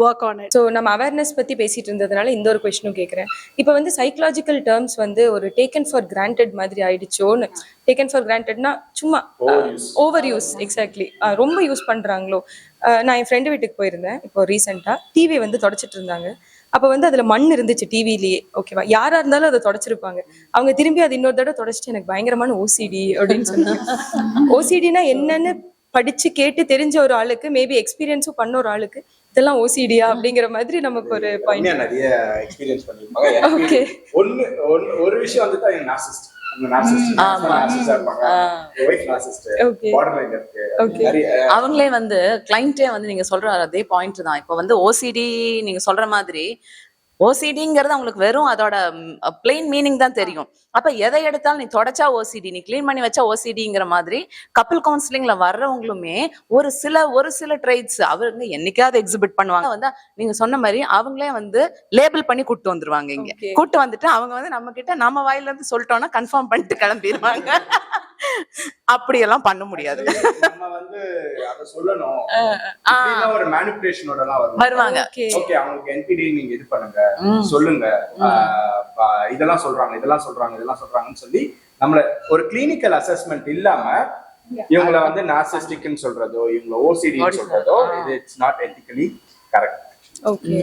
work on it. So நம்ம அவேர்னஸ் பற்றி பேசிட்டு இருந்ததுனால இந்த ஒரு கொஸ்டினும் கேட்குறேன். இப்போ வந்து சைக்கலாஜிக்கல் டேர்ம்ஸ் வந்து ஒரு டேக்கன் ஃபார் கிராண்டட் மாதிரி ஆயிடுச்சோன்னு. டேக்கன் ஃபார் கிராண்டட்னா சும்மா ஓவர் யூஸ். எக்ஸாக்ட்லி, ரொம்ப யூஸ் பண்ணுறாங்களோ. நான் என் ஃப்ரெண்டு வீட்டுக்கு போயிருந்தேன் இப்போ ரீசெண்டாக. டிவி வந்து தொடச்சிட்டு இருந்தாங்க. அப்போ வந்து அதில் மண் இருந்துச்சு டிவிலேயே. ஓகேவா, யாராக இருந்தாலும் அதை தொடச்சிருப்பாங்க. அவங்க திரும்பி அது இன்னொரு தடவை தொடச்சிட்டு எனக்கு பயங்கரமான ஓசிடி அப்படின்னு சொன்னாங்க. ஓசிடினா என்னன்னு படிச்சு கேட்டு தெரிஞ்ச ஒரு ஆளுக்கு, மேபி எக்ஸ்பீரியன்ஸும் பண்ண ஒரு ஆளுக்கு இதெல்லாம் ஓசிடியா அப்படிங்கிற மாதிரி நமக்கு ஒரு பாயிண்ட். நிறைய எக்ஸ்பீரியன்ஸ் பண்ணிருப்பாங்க. ஓகே, ஒரு விஷயம் வந்துட்டு எங்க நார்சிஸ்ட் அவங்களே வந்து கிளைண்டே வந்து நீங்க சொல்ற அதே பாயிண்ட் தான். இப்ப வந்து ஓசிடி நீங்க சொல்ற மாதிரி ஓசிடிங்கிறது அவங்களுக்கு வெறும் அதோட பிளெயின் மீனிங் தான் தெரியும். அப்ப எதை எடுத்தாலும் நீ தொடச்சா ஓசிடி, நீ கிளீன் பண்ணி வச்சா ஓசிடிங்கிற மாதிரி கப்பிள் கவுன்சிலிங்ல வர்றவங்களுமே ஒரு சில ட்ரைட்ஸ் அவங்க என்னைக்காவது எக்ஸிபிட் பண்ணுவாங்க. வந்து நீங்க சொன்ன மாதிரி அவங்களே வந்து லேபிள் பண்ணி கூட்டு வந்துருவாங்க. இங்க கூட்டு வந்துட்டு அவங்க வந்து நம்ம கிட்ட நம்ம வாயில இருந்து சொல்லிட்டோம்னா கன்ஃபார்ம் பண்ணிட்டு கிளம்பிடுவாங்க. அப்படியெல்லாம் பண்ண முடியாது. நம்ம வந்து அத சொல்லணும், ஒரு மேனிபுலேஷனோடலாம் வருவாங்க. ஓகே, அவங்களுக்கு என்பிடி நீங்க இது பண்ணுங்க, சொல்லுங்க, இதெல்லாம் சொல்றாங்கன்னு சொல்லி நம்மள ஒரு கிளினிக்கல் அசஸ்மெண்ட் இல்லாம இவங்களை வந்து நார்சிஸ்டிக்னு சொல்றதோ இவங்களை ஓசிடின்னு சொல்றதோ இது it's not ethically correct. Okay,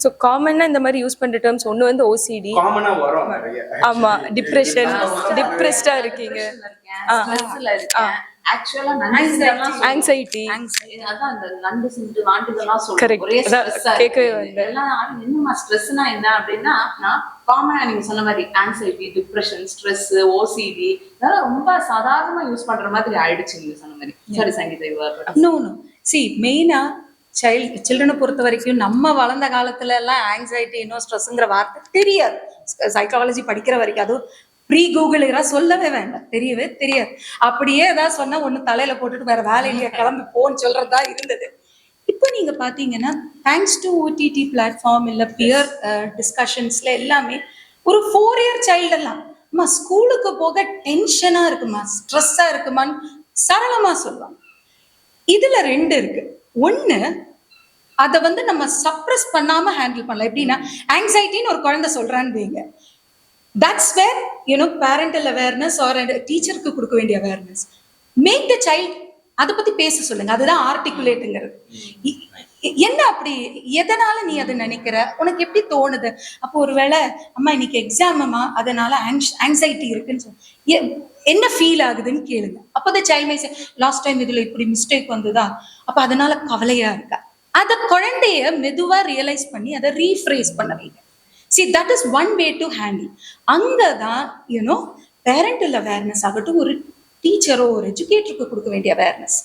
so காமனா இந்த மாதிரி யூஸ் பண்ற டேர்ம்ஸ் ஒன்னு வந்து ஓசிடி காமனா வரும் நிறைய. ஆமா, டிப்ரெஷன், டிப்ரெஸ்டா இருக்கீங்க, ஆக்சுவலா ஆங்ஸைட்டி, அதான் அந்த நண்டு சிந்து வாண்டிதெல்லாம் கரெக்ட். கேட்கவே வந்து என்னமா ஸ்ட்ரெஸ்னா என்ன அப்படின்னா, நான் காமனா நீங்க சொன்ன மாதிரி ஆங்ஸைட்டி, டிப்ரெஷன், ஸ்ட்ரெஸ், ஓசிடி இதெல்லாம் ரொம்ப சாதாரணமா யூஸ் பண்ற மாதிரி ஆயிடுச்சு நீங்க சொன்ன மாதிரி. சரி சங்கீதா. நோ சி மெயினா சில்ட்ரனை பொறுத்த வரைக்கும் நம்ம வளர்ந்த காலத்துல எல்லாம் ஆங்ஸைட்டி இன்னும் ஸ்ட்ரெஸ்ங்கிற வார்த்தை தெரியாது. சைக்காலஜி படிக்கிற வரைக்கும் அதுவும் ப்ரீ கூகுள் சொல்லவே வேண்டாம், தெரியவே தெரியாது. அப்படியே ஏதாவது சொன்னா ஒண்ணு தலையில போட்டுட்டு வேற வேலையிலேயே கிளம்பி போன்னு சொல்றதா இருந்தது. இப்போ நீங்க பாத்தீங்கன்னா தேங்க்ஸ் டு OTT பிளாட்ஃபார்ம் இல்ல பியர் டிஸ்கஷன்ஸ்ல எல்லாமே ஒரு 4 year சைல்டு எல்லாம் அம்மா ஸ்கூலுக்கு போக டென்ஷனா இருக்குமா, ஸ்ட்ரெஸ்ஸா இருக்குமான்னு சரளமா சொல்லுவாங்க. இதுல 2 இருக்கு. ஒண்ணு, அதை வந்து நம்ம சப்ரஸ் பண்ணாம ஹேண்டில் பண்ணலாம். எப்படின்னா ஆங்ஸைட்டின்னு ஒரு குழந்தை சொல்றான்னு வைங்க, that's where parental awareness or டீச்சருக்கு கொடுக்க வேண்டிய awareness, make the child அதை பத்தி பேச சொல்லுங்க. அதுதான் ஆர்டிகுலேட்டுங்கிறது. என்ன அப்படி எதனால நீ அதை நினைக்கிற, உனக்கு எப்படி தோணுது, அப்போ ஒருவேளை அம்மா இன்னைக்கு எக்ஸாமம்மா அதனால ஆங்ஸைட்டி இருக்குன்னு சொல்லி என்ன ஃபீல் ஆகுதுன்னு கேளுங்க. அப்போ the child may say last time இதுல இப்படி மிஸ்டேக் வந்ததா, அப்ப அதனால கவலையா இருக்கா. அதை குழந்தைய மெதுவா ரியலைஸ் பண்ணி அதை ரீஃப்ரேஸ் பண்ண வைங்க. See, that is one way to handle. அங்கதான் parental awareness ஆகட்டும், ஒரு டீச்சரோ ஒரு எஜுகேட்டருக்கு கொடுக்க வேண்டிய அவேர்னஸ்.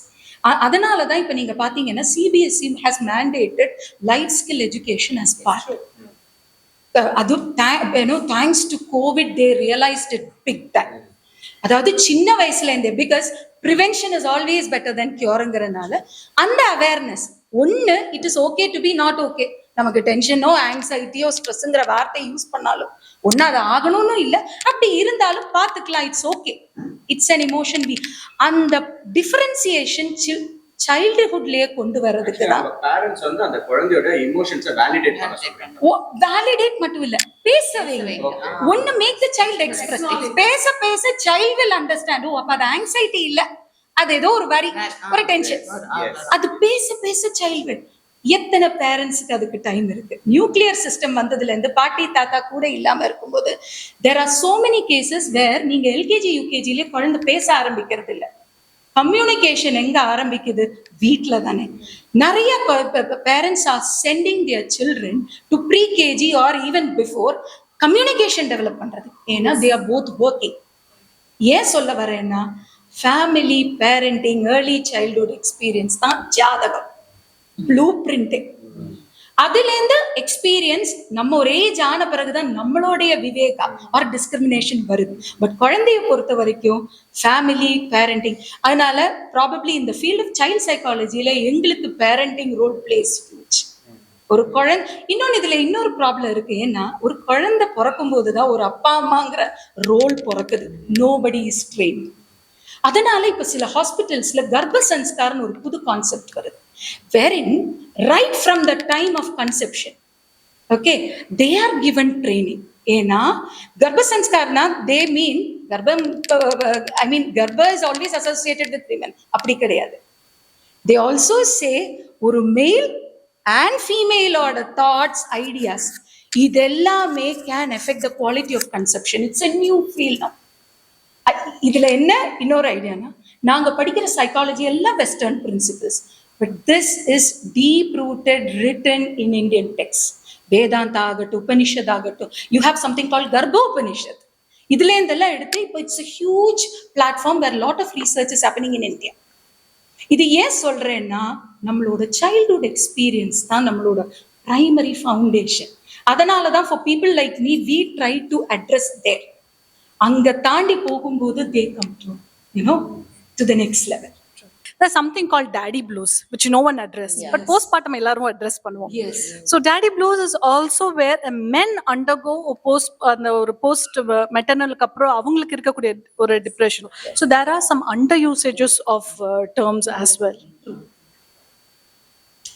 அதனாலதான் இப்ப நீங்க பாத்தீங்கன்னா CBSE has mandated life skill education as part. அது thanks to COVID they realized it big time. அதாவது சின்ன வயசுல இருந்தே, because prevention is always better than கியூருங்கிறதுனால அந்த அவேர்னஸ் ஒன்னு, it is okay to be not okay, நமக்கு டென்ஷனோ ஆங்ஸைட்டியோ ஸ்ட்ரெஸ்ங்கிற வார்த்தை யூஸ் பண்ணாலும் ஒன்னும் அது ஆகணும்னு இல்லை, அப்படி இருந்தாலும் பார்த்துக்கலாம், it's okay, it's an emotion. அந்த டிஃபரன்சியேஷன் சைல்டுஹுட்லயே கொண்டு வர்றதுக்கு தான் பேரண்ட்ஸ் வந்து அந்த குழந்தையோட எமோஷன்ஸை வேலிடேட் பண்ண சொல்றாங்க. வேலிடேட் மட்டும் இல்ல, பேசவே ஒன்னு மேக் த சைல்ட் எக்ஸ்பிரஸ். பேச பேச சைல்ட் வில் அண்டர்ஸ்டாண்ட். ஓ அப்ப அது ஆங்ஸைட்டி இல்ல, அது ஏதோ ஒரு வரி, ஒரு டென்ஷன். அது பேச பேச சைல்ட் வில். எத்தனை பேரண்ட்ஸுக்கு அதுக்கு டைம் இருக்கு? நியூக்ளியர் சிஸ்டம் வந்ததுல இருந்து பாட்டி தாத்தா கூட இல்லாம இருக்கும்போது there are so many cases where நீங்க எல்கேஜி யூகேஜிலே குழந்தை பேச ஆரம்பிக்கிறது இல்ல. கம்யூனிகேஷன் எங்க ஆரம்பிக்குது? வீட்ல தானே. நிறைய parents are sending their children to pre KG or even before communication develop பண்றது. ஏன்னா தே ஆர் போத் ஒர்க்கிங். ஏன் சொல்ல வரேன்னா, family parenting early childhood experience தான் ஜாதகம், ப்ளூ பிரிண்டிங். அதுல இருந்து எக்ஸ்பீரியன்ஸ் நம்ம ஒரு ஏஜ் ஆன பிறகுதான் நம்மளுடைய விவேகா ஆர் டிஸ்கிரிமினேஷன் வருது. பட் குழந்தைய பொறுத்த வரைக்கும் ஃபேமிலி பேரண்டிங். அதனால ப்ராபப்ளி இந்த ஃபீல்ட் ஆஃப் சைல்ட் சைக்காலஜியில எங்களுக்கு பேரண்டிங் ரோல் பிளேஸ் ஹியூஜ். ஒரு குழந்தை இன்னொன்னு இதுல இன்னொரு ப்ராப்ளம் இருக்கு. ஏன்னா ஒரு குழந்தை பிறக்கும் போதுதான் ஒரு அப்பா அம்மாங்கிற ரோல் பிறக்குது. Nobody is trained. அதனால இப்ப சில ஹாஸ்பிட்டல்ஸ்ல கர்ப்ப சன்ஸ்கார்னு ஒரு புது கான்செப்ட் வருது. wherein right from the time of conception, okay, they are given training. ஏன்னா கர்ப்ப சன்ஸ்கார்னா they mean கர்ப்பம், I mean கர்ப்ப is always associated with women. அப்படி கிடையாது. they also say ஒரு மேல் and female ஓட thoughts, ideas இதெல்லாமே can affect the quality of conception. It's a new field now. இதுல என்ன இன்னொரு ஐடியானா, நாங்க படிக்கிற சைக்காலஜி எல்லாம் western principles, but this is deep rooted written in Indian text. Vedanta ஆகட்டும், உபனிஷத் ஆகட்டும், யூ ஹேவ் சம்திங் கால்ட் கர்ப்போபனிஷத். இதுல இருந்தெல்லாம் எடுத்து இப்போ it's a huge platform where lot of research is happening in India. இது ஏன் சொல்றேன்னா, நம்மளோட சைல்ட்ஹுட் எக்ஸ்பீரியன்ஸ் தான் நம்மளோட பிரைமரி ஃபவுண்டேஷன். அதனாலதான் for people like me we try to address there. அங்க தாண்டி போகும்போது they come to, you know, to the next level. There's something called daddy blues, which no one address. Yes. But postpartum ellarum address பண்ணுவோம். Yes. So daddy blues is also where men undergo post maternal க்கு அப்புறம் அவங்களுக்கு இருக்கக்கூடிய ஒரு depression. So there are some under usages of terms as well.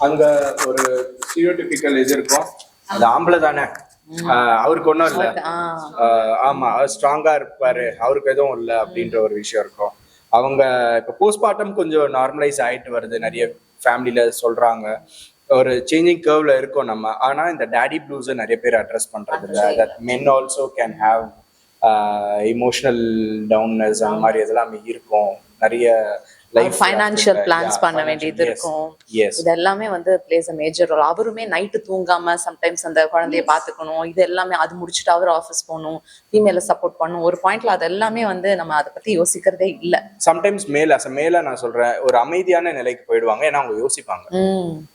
அங்க ஒரு stereotypical இது இருக்கும். அது ஆம்பளை தானே, அவருக்கு ஒன்றும் இல்லை, ஆமா அவர் ஸ்ட்ராங்கா இருப்பாரு, அவருக்கு எதுவும் இல்லை அப்படின்ற ஒரு விஷயம் இருக்கும். அவங்க இப்போ போஸ்ட்மார்ட்டம் கொஞ்சம் நார்மலைஸ் ஆயிட்டு வருது, நிறைய ஃபேமிலியில சொல்றாங்க, ஒரு சேஞ்சிங் கர்வ்ல இருக்கோம் நம்ம. ஆனா இந்த டேடி ப்ளூஸ் நிறைய பேர் அட்ரஸ் பண்றது இல்லை. That men also can have emotional downness, அந்த மாதிரி இதெல்லாம் இருக்கும். நிறைய ஃபைனான்சியல் பிளான்ஸ் பண்ண வேண்டியது இருக்கும். இது எல்லாமே வந்து பிளேஸ் அ மேஜர் ரோல். அவருமே நைட்டு தூங்காம சம்டைம்ஸ் அந்த குழந்தைய பாத்துக்கணும். இது எல்லாமே அது முடிச்சுட்டு அவர் ஆஃபீஸ் போகணும், ஃபீமேல சப்போர்ட் பண்ணணும். ஒரு பாயிண்ட்ல அது எல்லாமே வந்து நம்ம அதை பத்தி யோசிக்கிறதே இல்ல. சம்டைம்ஸ் மேல நான் சொல்றேன், ஒரு அமைதியான நிலைக்கு போயிடுவாங்க. ஏன்னா அவங்க யோசிப்பாங்க.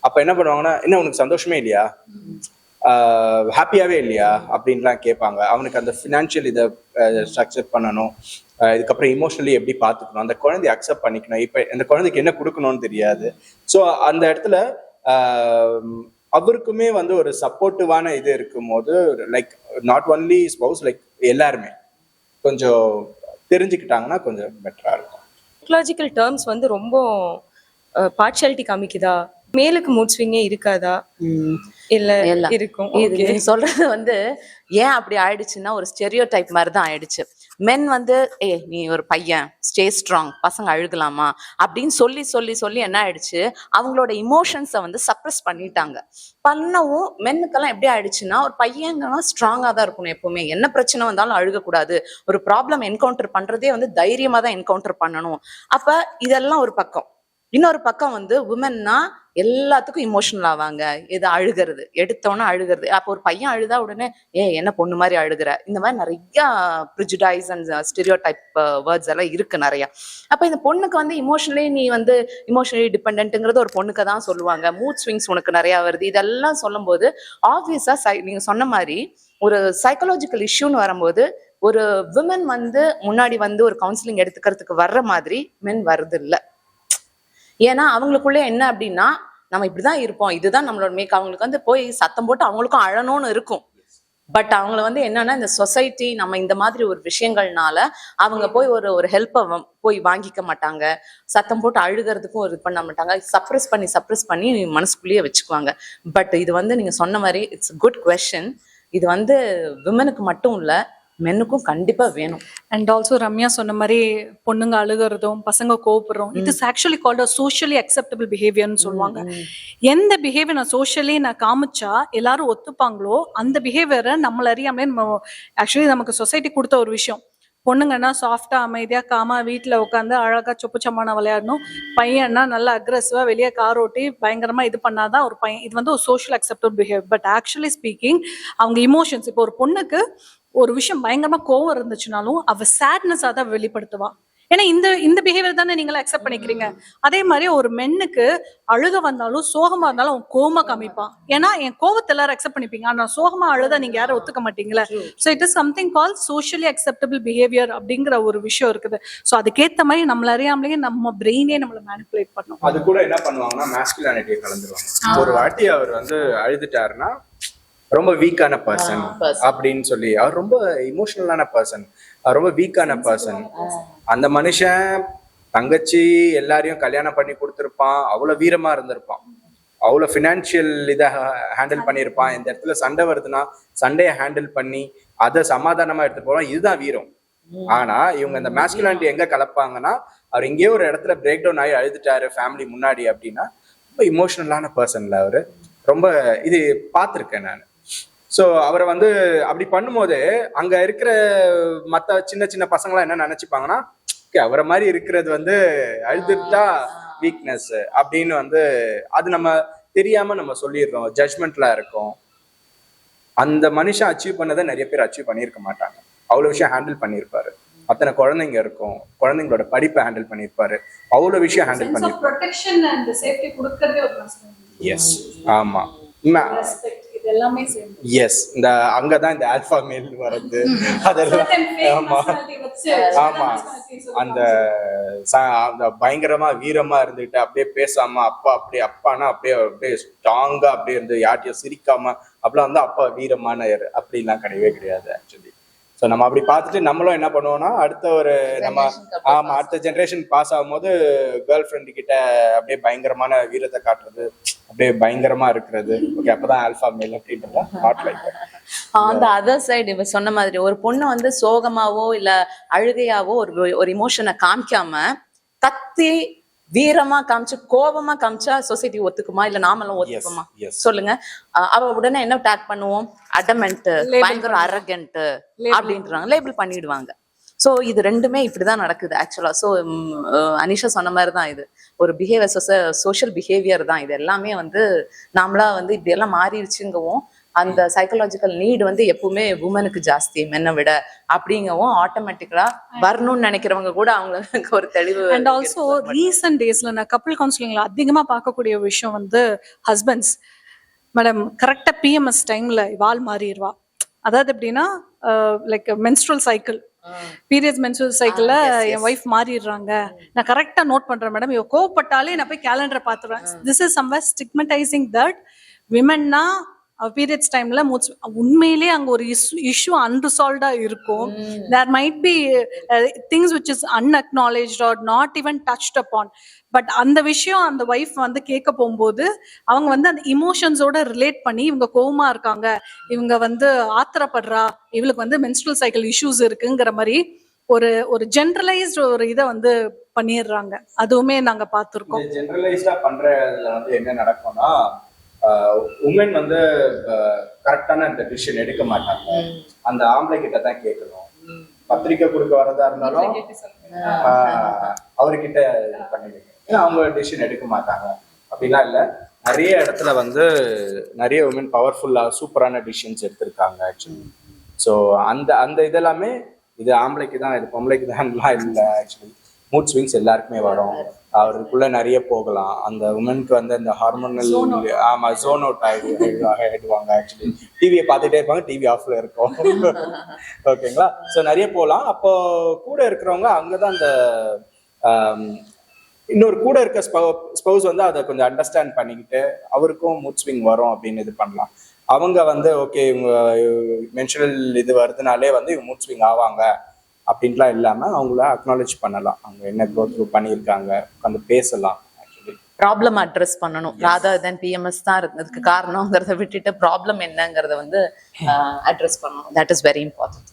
அப்ப என்ன பண்ணுவாங்கன்னா, என்ன உனக்கு சந்தோஷமே இல்லையா, ஹாப்பியாவே இல்லையா அப்படின்லாம் கேட்பாங்க. அவனுக்கு அந்த ஃபினான்ஷியல் இதை ஸ்ட்ரக்சர் பண்ணணும், இதுக்கப்புறம் இமோஷனலி எப்படி பார்த்துக்கணும், அந்த குழந்தைய அக்செப்ட் பண்ணிக்கணும். இப்போ அந்த குழந்தைக்கு என்ன கொடுக்கணும்னு தெரியாது. ஸோ அந்த இடத்துல அவருக்குமே வந்து ஒரு சப்போர்ட்டிவான இது இருக்கும்போது, like not only spouse, like எல்லாருமே கொஞ்சம் தெரிஞ்சுக்கிட்டாங்கன்னா கொஞ்சம் பெட்டரா இருக்கும். சைக்காலஜிக்கல் டேர்ம்ஸ் வந்து ரொம்ப பார்ஷியாலிட்டி காமிக்குதா, மேலுக்கு மூட் ஸ்விங்கே இருக்காதா? இல்ல இருக்கும். நீங்க சொல்றது வந்து ஏன் அப்படி ஆயிடுச்சுன்னா, ஒரு ஸ்டெரியோ டைப் மாதிரி தான் ஆயிடுச்சு. மென் வந்து நீ ஒரு பையன், ஸ்டே ஸ்ட்ராங், பசங்க அழுகலாமா அப்படின்னு சொல்லி சொல்லி சொல்லி என்ன ஆயிடுச்சு, அவங்களோட இமோஷன்ஸை வந்து சப்ரஸ் பண்ணிட்டாங்க. பண்ணவும் மென்னுக்கெல்லாம் எப்படி ஆயிடுச்சுன்னா, ஒரு பையங்கன்னா ஸ்ட்ராங்கா தான் இருக்கணும், எப்பவுமே என்ன பிரச்சனை வந்தாலும் அழுகக்கூடாது, ஒரு ப்ராப்ளம் என்கவுண்டர் பண்றதே வந்து தைரியமா தான் என்கவுண்டர் பண்ணணும். அப்ப இதெல்லாம் ஒரு பக்கம். இன்னொரு பக்கம் வந்து உமன்னா எல்லாத்துக்கும் இமோஷனல் ஆவாங்க. இது அழுகிறது, எடுத்தோன்னே அழுகிறது. அப்போ ஒரு பையன் அழுதா உடனே என்ன பொண்ணு மாதிரி அழுகிற, இந்த மாதிரி நிறைய prejudice and stereo type words எல்லாம் இருக்கு நிறைய. அப்ப இந்த பொண்ணுக்கு வந்து இமோஷனலி நீ வந்து இமோஷனலி டிபெண்ட்ங்கிறது ஒரு பொண்ணுக்கு தான் சொல்லுவாங்க. மூட் ஸ்விங்ஸ் உனக்கு நிறைய வருது, இதெல்லாம் சொல்லும் போது ஆப்வியஸா நீங்க சொன்ன மாதிரி ஒரு சைக்காலஜிக்கல் இஷ்யூன்னு வரும்போது ஒரு விமன் வந்து முன்னாடி வந்து ஒரு கவுன்சிலிங் எடுத்துக்கிறதுக்கு வர்ற மாதிரி மென் வருது இல்லை. ஏன்னா அவங்களுக்குள்ளே என்ன அப்படின்னா, நம்ம இப்படிதான் இருப்போம், இதுதான் நம்மளோட மேக். அவங்களுக்கு வந்து போய் சத்தம் போட்டு அவங்களுக்கும் அழணும்னு இருக்கும். பட் அவங்கள வந்து என்னன்னா இந்த சொசைட்டி நம்ம இந்த மாதிரி ஒரு விஷயங்கள்னால அவங்க போய் ஒரு ஹெல்ப்பை போய் வாங்கிக்க மாட்டாங்க, சத்தம் போட்டு அழுகிறதுக்கும் இது பண்ண மாட்டாங்க, சப்ரஸ் பண்ணி மனசுக்குள்ளேயே வச்சுக்குவாங்க. பட் இது வந்து நீங்க சொன்ன மாதிரி இட்ஸ் குட் கொஸ்டின். இது வந்து விமனுக்கு மட்டும் இல்ல, மென்னுக்கும் கண்டிப்பா வேணும். அண்ட் ஆல்சோ ரம்யா சொன்ன மாதிரி பொண்ணுங்க அழுகிறதும் பசங்க கோபப்படுறோம், it is actually called a socially acceptable பிஹேவியர்னு சொல்லுவாங்க. எந்த பிஹேவியர் நான் சோஷியலி நான் காமிச்சா எல்லாரும் ஒத்துப்பாங்களோ அந்த பிஹேவியரை நம்மள அறியாமலே நம்ம ஆக்சுவலி நமக்கு சொசைட்டி கொடுத்த ஒரு விஷயம். பொண்ணுங்கன்னா சாஃப்டா அமைதியா காமா வீட்டுல உட்காந்து அழகா சொப்பு சம்மான விளையாடணும், பையன்னா நல்லா அக்ரெசிவா வெளியே கார் ஓட்டி பயங்கரமா இது பண்ணாதான் ஒரு பையன். இது வந்து ஒரு social acceptable behaviour. But actually speaking அவங்க இமோஷன்ஸ், இப்போ ஒரு பொண்ணுக்கு ஒரு விஷயம் பயங்கரமா கோவம் இருந்துச்சுனாலும் அவ சேட்னஸ் தான் வெளிப்படுத்துவா. ஏன்னா இந்த பிஹேவியர் தானே நீங்களும் அக்செப்ட் பண்ணிக்கிறீங்க. அதே மாதிரி ஒரு மென்னுக்கு அழுக வந்தாலும் சோகமா இருந்தாலும் அவன் கோவமா காமிப்பான். ஏன்னா என் கோவத்தை எல்லாரும் அக்செப்ட் பண்ணிப்பீங்க, ஆனா சோகமா அழுதா நீங்க யாரும் ஒத்துக்க மாட்டீங்களா. So it is something call socially acceptable behaviour அப்படிங்கிற ஒரு விஷயம் இருக்குது. ஸோ அதுக்கேற்ற மாதிரி நம்மள அறியாமலேயே நம்ம பிரெயினே நம்மளை மேனிபுலேட் பண்ணும். அது கூட என்ன பண்ணுவாங்கன்னா மேஸ்குலானிட்டியை கலந்துருவாங்க. ஒரு வாட்டி அவர் வந்து அழுதுட்டாருன்னா ரொம்ப வீக்கான பர்சன் அப்படின்னு சொல்லி, அவர் ரொம்ப இமோஷனலான பர்சன், அவர் ரொம்ப வீக்கான பர்சன். அந்த மனுஷன் தங்கச்சி எல்லாரையும் கல்யாணம் பண்ணி கொடுத்துருப்பான், அவ்வளோ வீரமா இருந்திருப்பான், அவ்வளோ ஃபினான்ஷியல் இதை ஹேண்டில் பண்ணியிருப்பான். இந்த இடத்துல சண்டை வருதுன்னா சண்டையை ஹேண்டில் பண்ணி அதை சமாதானமா எடுத்துட்டு போவான், இதுதான் வீரம். ஆனா இவங்க இந்த மேஸ்குலானிட்டி எங்க கலப்பாங்கன்னா, அவர் எங்கேயோ ஒரு இடத்துல பிரேக் டவுன் ஆகி அழுதுட்டாரு ஃபேமிலி முன்னாடி அப்படின்னா ரொம்ப இமோஷனலான பர்சன்ல அவரு. ரொம்ப இது பார்த்துருக்கேன் நான். ஸோ அவரை வந்து அப்படி பண்ணும்போது அங்க இருக்கிற மற்ற சின்ன சின்ன பசங்களாம் என்ன நினைச்சுப்பாங்கன்னா, அவரை மாதிரி இருக்கிறது வந்து அழுதுட்டா வீக்னஸ் அப்படின்னு வந்து அது நம்ம தெரியாம நம்ம சொல்லிடுறோம், ஜட்ஜ்மெண்ட்ல இருக்கோம். அந்த மனுஷன் அச்சீவ் பண்ணதை நிறைய பேர் அச்சீவ் பண்ணியிருக்க மாட்டாங்க. அவ்வளோ விஷயம் ஹேண்டில் பண்ணியிருப்பாரு, அத்தனை குழந்தைங்க இருக்கும், குழந்தைங்களோட படிப்பை ஹேண்டில் பண்ணியிருப்பாரு, அவ்வளோ விஷயம் ஹேண்டில் பண்ணியிருப்பாரு. எஸ், ஆமா, எஸ், இந்த அங்கதான் இந்த ஆல்பா மேல் வருது அதெல்லாம். ஆமா ஆமா, அந்த பயங்கரமா வீரமா இருந்துட்டு அப்படியே பேசாம அப்பா அப்படியே அப்பானா அப்படியே அப்படியே ஸ்ட்ராங்கா அப்படியே இருந்து யார்ட்டையும் சிரிக்காம அப்படிலாம் வந்து அப்பா வீரமான அப்படிலாம் கிடையவே கிடையாது ஆக்சுவலி. ஸோ நம்ம அப்படி பார்த்துட்டு நம்மளும் என்ன பண்ணுவோம்னா அடுத்த ஒரு நம்ம அடுத்த ஜென்ரேஷன் பாஸ் ஆகும்போது கேர்ள் ஃப்ரெண்டு கிட்ட அப்படியே பயங்கரமான வீரத்தை காட்டுறது, அப்படியே பயங்கரமா இருக்கிறது. ஓகே, அப்பதான் ஆல்பா மேல் அப்படின்றத நாட் லைக். அந்த அதர் சைடு இவ சொன்ன மாதிரி ஒரு பொண்ணு வந்து சோகமாவோ இல்ல அழுகையாவோ ஒரு இமோஷனை காமிக்காம கத்தி வீரமா காமிச்சு கோபமா காமிச்சா சொசைட்டி ஒத்துக்குமா, இல்ல நாமெல்லாம் ஒத்துக்குமா சொல்லுங்க? அவ உடனே என்ன டேக் பண்ணுவோம், அடமெண்ட், பயங்கர அரகண்ட் அப்படின்றாங்க, லேபிள் பண்ணிடுவாங்க. ஸோ இது ரெண்டுமே இப்படிதான் நடக்குது ஆக்சுவலா. ஸோ அனிஷா சொன்ன மாதிரி தான் இது ஒரு பிஹேவியர், சோஷியல் பிஹேவியர் தான். இது எல்லாமே வந்து நாமளா வந்து இப்படி எல்லாம் மாறிடுச்சுங்கவும் அந்த சைக்கலாஜிக்கல் நீட் வந்து எப்பவுமே உமனுக்கு ஜாஸ்தி மென்னை விட அப்படிங்கவும் ஆட்டோமேட்டிக்கலா வரணும்னு நினைக்கிறவங்க கூட அவங்களுக்கு ஒரு தெளிவு. அண்ட் ஆல்சோ ரீசன்ட் டேஸ்ல நான் கப்பிள் கவுன்சிலிங்ல அதிகமா பார்க்கக்கூடிய விஷயம் வந்து ஹஸ்பண்ட்ஸ், மேடம் கரெக்டா பிஎம்எஸ் டைம்ல வால் மாறிடுவா. அதாவது எப்படின்னா like menstrual cycle, periods menstrual சைக்கிள்ல என் ஒய்ஃப் மாறிடுறாங்க, நான் கரெக்டா நோட் பண்றேன் மேடம், இவ கோவப்பட்டாலே நான் போய் கேலண்டரை பாத்துறேன். This is somewhere stigmatising that விமென்னா பீரியட்ஸ் டைம்ல உண்மையிலேயே அங்க ஒரு இஷ்யூ அன்ரிசால்வ்டா இருக்கும். There might be things which is unacknowledged or not even touched upon. But அந்த விஷயம் அந்த ஒய்ஃப் வந்து கேட்க போகும்போது அவங்க வந்து அந்த இமோஷன்ஸோட ரிலேட் பண்ணி இவங்க கோவமா இருக்காங்க, இவங்க வந்து ஆத்திரப்படுறா, இவளுக்கு வந்து மென்ஸ்ட்ரல் சைக்கிள் இஷ்யூஸ் இருக்குங்கிற மாதிரி ஒரு ஜென்ரலைஸ்ட் ஒரு இதை வந்து பண்ணிடுறாங்க. அதுவுமே நாங்க பார்த்துருக்கோம். ஜென்ரலைஸ்டா பண்றதுல வந்து என்ன நடக்கும்னா, உமன் வந்து கரெக்டான இந்த டிசிஷன் எடுக்க மாட்டாங்க, அந்த ஆம்பளை கிட்ட தான் கேட்கணும். பத்திரிக்கை கொடுக்க வரதா இருந்தாலும் அவர்கிட்ட பண்ணிடுங்க, ஏன்னா அவங்க டிசிஷன் எடுக்க மாட்டாங்க அப்படிலாம் இல்லை. நிறைய இடத்துல வந்து நிறைய உமன் பவர்ஃபுல்லா சூப்பரான டிசிஷன்ஸ் எடுத்திருக்காங்க ஆக்சுவலி. ஸோ அந்த இதெல்லாமே இது ஆம்பளைக்கு தான், இது பொம்பளைக்கு தான் இல்லை ஆக்சுவலி. மூட் ஸ்விங்ஸ் எல்லாருக்குமே வரும், அவருக்குள்ள நிறைய போகலாம். அந்த உமனுக்கு வந்து அந்த ஹார்மோனல் ஜோன் அவுட் ஆயிடுவாங்க ஆக்சுவலி. டிவியை பார்த்துட்டே இருப்பாங்க, டிவி ஆஃப்ல இருக்கும். ஓகேங்களா? ஸோ நிறைய போகலாம். அப்போ கூட இருக்கிறவங்க அங்கதான் அந்த இன்னொரு கூட இருக்க ஸ்பௌஸ் வந்து அதை கொஞ்சம் அண்டர்ஸ்டாண்ட் பண்ணிக்கிட்டு அவருக்கும் மூட் ஸ்விங் வரும் அப்படின்னு இது பண்ணலாம். அவங்க வந்து ஓகே இவங்க மென்சுரல் இது வருதுனாலே வந்து இவங்க மூட் ஸ்விங் ஆவாங்க அப்படின்ட்டுலாம் இல்லாமல் அவங்கள அக்னாலேஜ் பண்ணலாம். அவங்க என்ன கோ த்ரூ பண்ணியிருக்காங்க உட்காந்து பேசலாம். ப்ராப்ளம் அட்ரஸ் பண்ணணும் ராதர் தென் பிஎம்எஸ் தான் இருந்ததுக்கு காரணங்கிறத விட்டுட்டு ப்ராப்ளம் என்னங்கிறத வந்து அட்ரஸ் பண்ணணும். That is very important.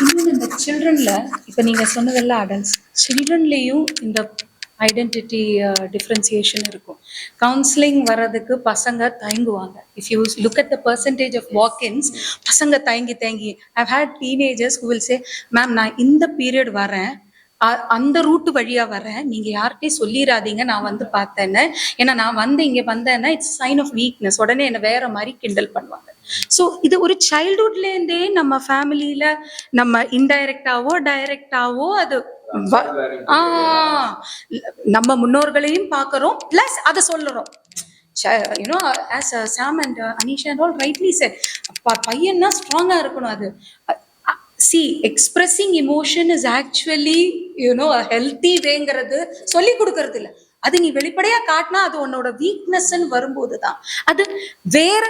இன்னும் இந்த சில்ட்ரன்ல இப்போ நீங்க சொன்னதெல்லாம் அடல்ட்ஸ், சில்ட்ரன்லேயும் இந்த ஐடென்டிட்டி டிஃப்ரென்சியேஷன் இருக்கும். கவுன்சிலிங் வர்றதுக்கு பசங்க தயங்குவாங்க. If you look at the percentage of walk-ins, பசங்க தயங்கி I've had teenagers who will say ma'am நான் இந்த பீரியட் வரேன், அந்த ரூட்டு வழியா வரேன், நீங்க யார்கிட்டயும் சொல்லிடாதீங்க நான் வந்து பார்த்தேன்னு, ஏன்னா நான் வந்து இங்க வந்தேன்னா இட்ஸ் சைன் ஆஃப் வீக்னஸ், உடனே என்ன வேற மாதிரி கிண்டல் பண்ணுவாங்க. ஸோ இது ஒரு சைல்ட்ஹுட்லேருந்தே நம்ம ஃபேமிலியில நம்ம இன்டைரக்டாவோ டைரக்டாவோ அது நம்ம முன்னோர்களையும் பார்க்கறோம், பிளஸ் அதை சொல்லுறோம். You know as Sam and Anisha and all rightly said, பையன்னா ஸ்ட்ராங்கா இருக்கணும். அது see expressing emotion is actually a healthy வேங்கிறது சொல்லி கொடுக்கறது இல்ல. அது நீ வெளிப்படையா காட்டினா அது உன்னோட வீக்னஸ்ன்னு வரும்போதுதான் அது வேற.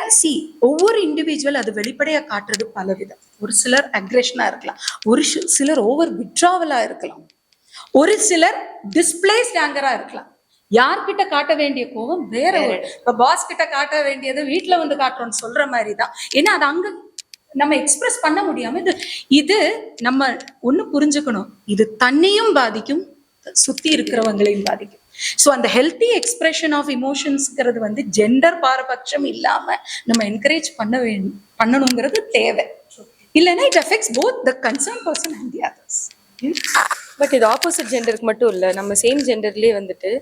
ஒவ்வொரு இண்டிவிஜுவல் அது வெளிப்படையா காட்டுறது பலவிதம். ஒரு சிலர் அக்ரெஷனா இருக்கலாம், ஒரு சிலர் ஓவர் விட்ராவலா இருக்கலாம், ஒரு சிலர் டிஸ்பிளேஸ்ட் ஆங்கரா இருக்கலாம். யார்கிட்ட காட்ட வேண்டிய கோவம் வேற. இப்ப பாஸ் கிட்ட காட்ட வேண்டியது வீட்டுல வந்து காட்டுறோம்னு சொல்ற மாதிரிதான். ஏன்னா அது அங்க நம்ம எக்ஸ்பிரஸ் பண்ண முடியாம இது நம்ம ஒண்ணு புரிஞ்சுக்கணும், இது தன்னையும் பாதிக்கும் சுத்தி இருக்கிறவங்களையும் பாதிக்கும். ஸோ அந்த ஹெல்த்தி எக்ஸ்பிரஷன் ஆஃப் இமோஷன்ஸ்ங்கிறது வந்து ஜெண்டர் பாரபட்சம் இல்லாம நம்ம என்கரேஜ் பண்ணணுங்கிறது தேவை. இல்லைன்னா it affects both the concern person and the others. But இது ஆப்போசிட் ஜெண்டருக்கு மட்டும் இல்லை, நம்ம சேம் ஜெண்டர்லேயே வந்துட்டு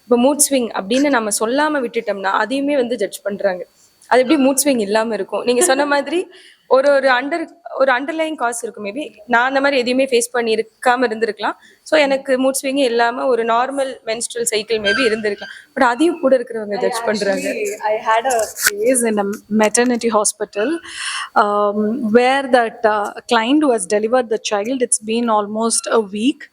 இப்போ மூட் ஸ்விங் அப்படின்னு நம்ம சொல்லாம விட்டுட்டோம்னா அதையுமே வந்து ஜட்ஜ் பண்றாங்க. அது எப்படி மூட் ஸ்விங் இல்லாம இருக்கும்? நீங்க சொன்ன மாதிரி ஒரு அண்டர்லைங் காஸ் இருக்கும். மேபி நான் அந்த மாதிரி எதையுமே ஃபேஸ் பண்ணி இருந்திருக்கலாம். ஸோ எனக்கு மூட் ஸ்விங் இல்லாம ஒரு நார்மல் மென்ஸ்ட்ரல் சைக்கிள் மேபி இருந்திருக்கலாம். பட் அதையும் கூட இருக்கிறவங்க ஜட்ஜ் பண்றாங்க. I had a case in a maternity hospital where that client who has delivered the child, it's been almost a week,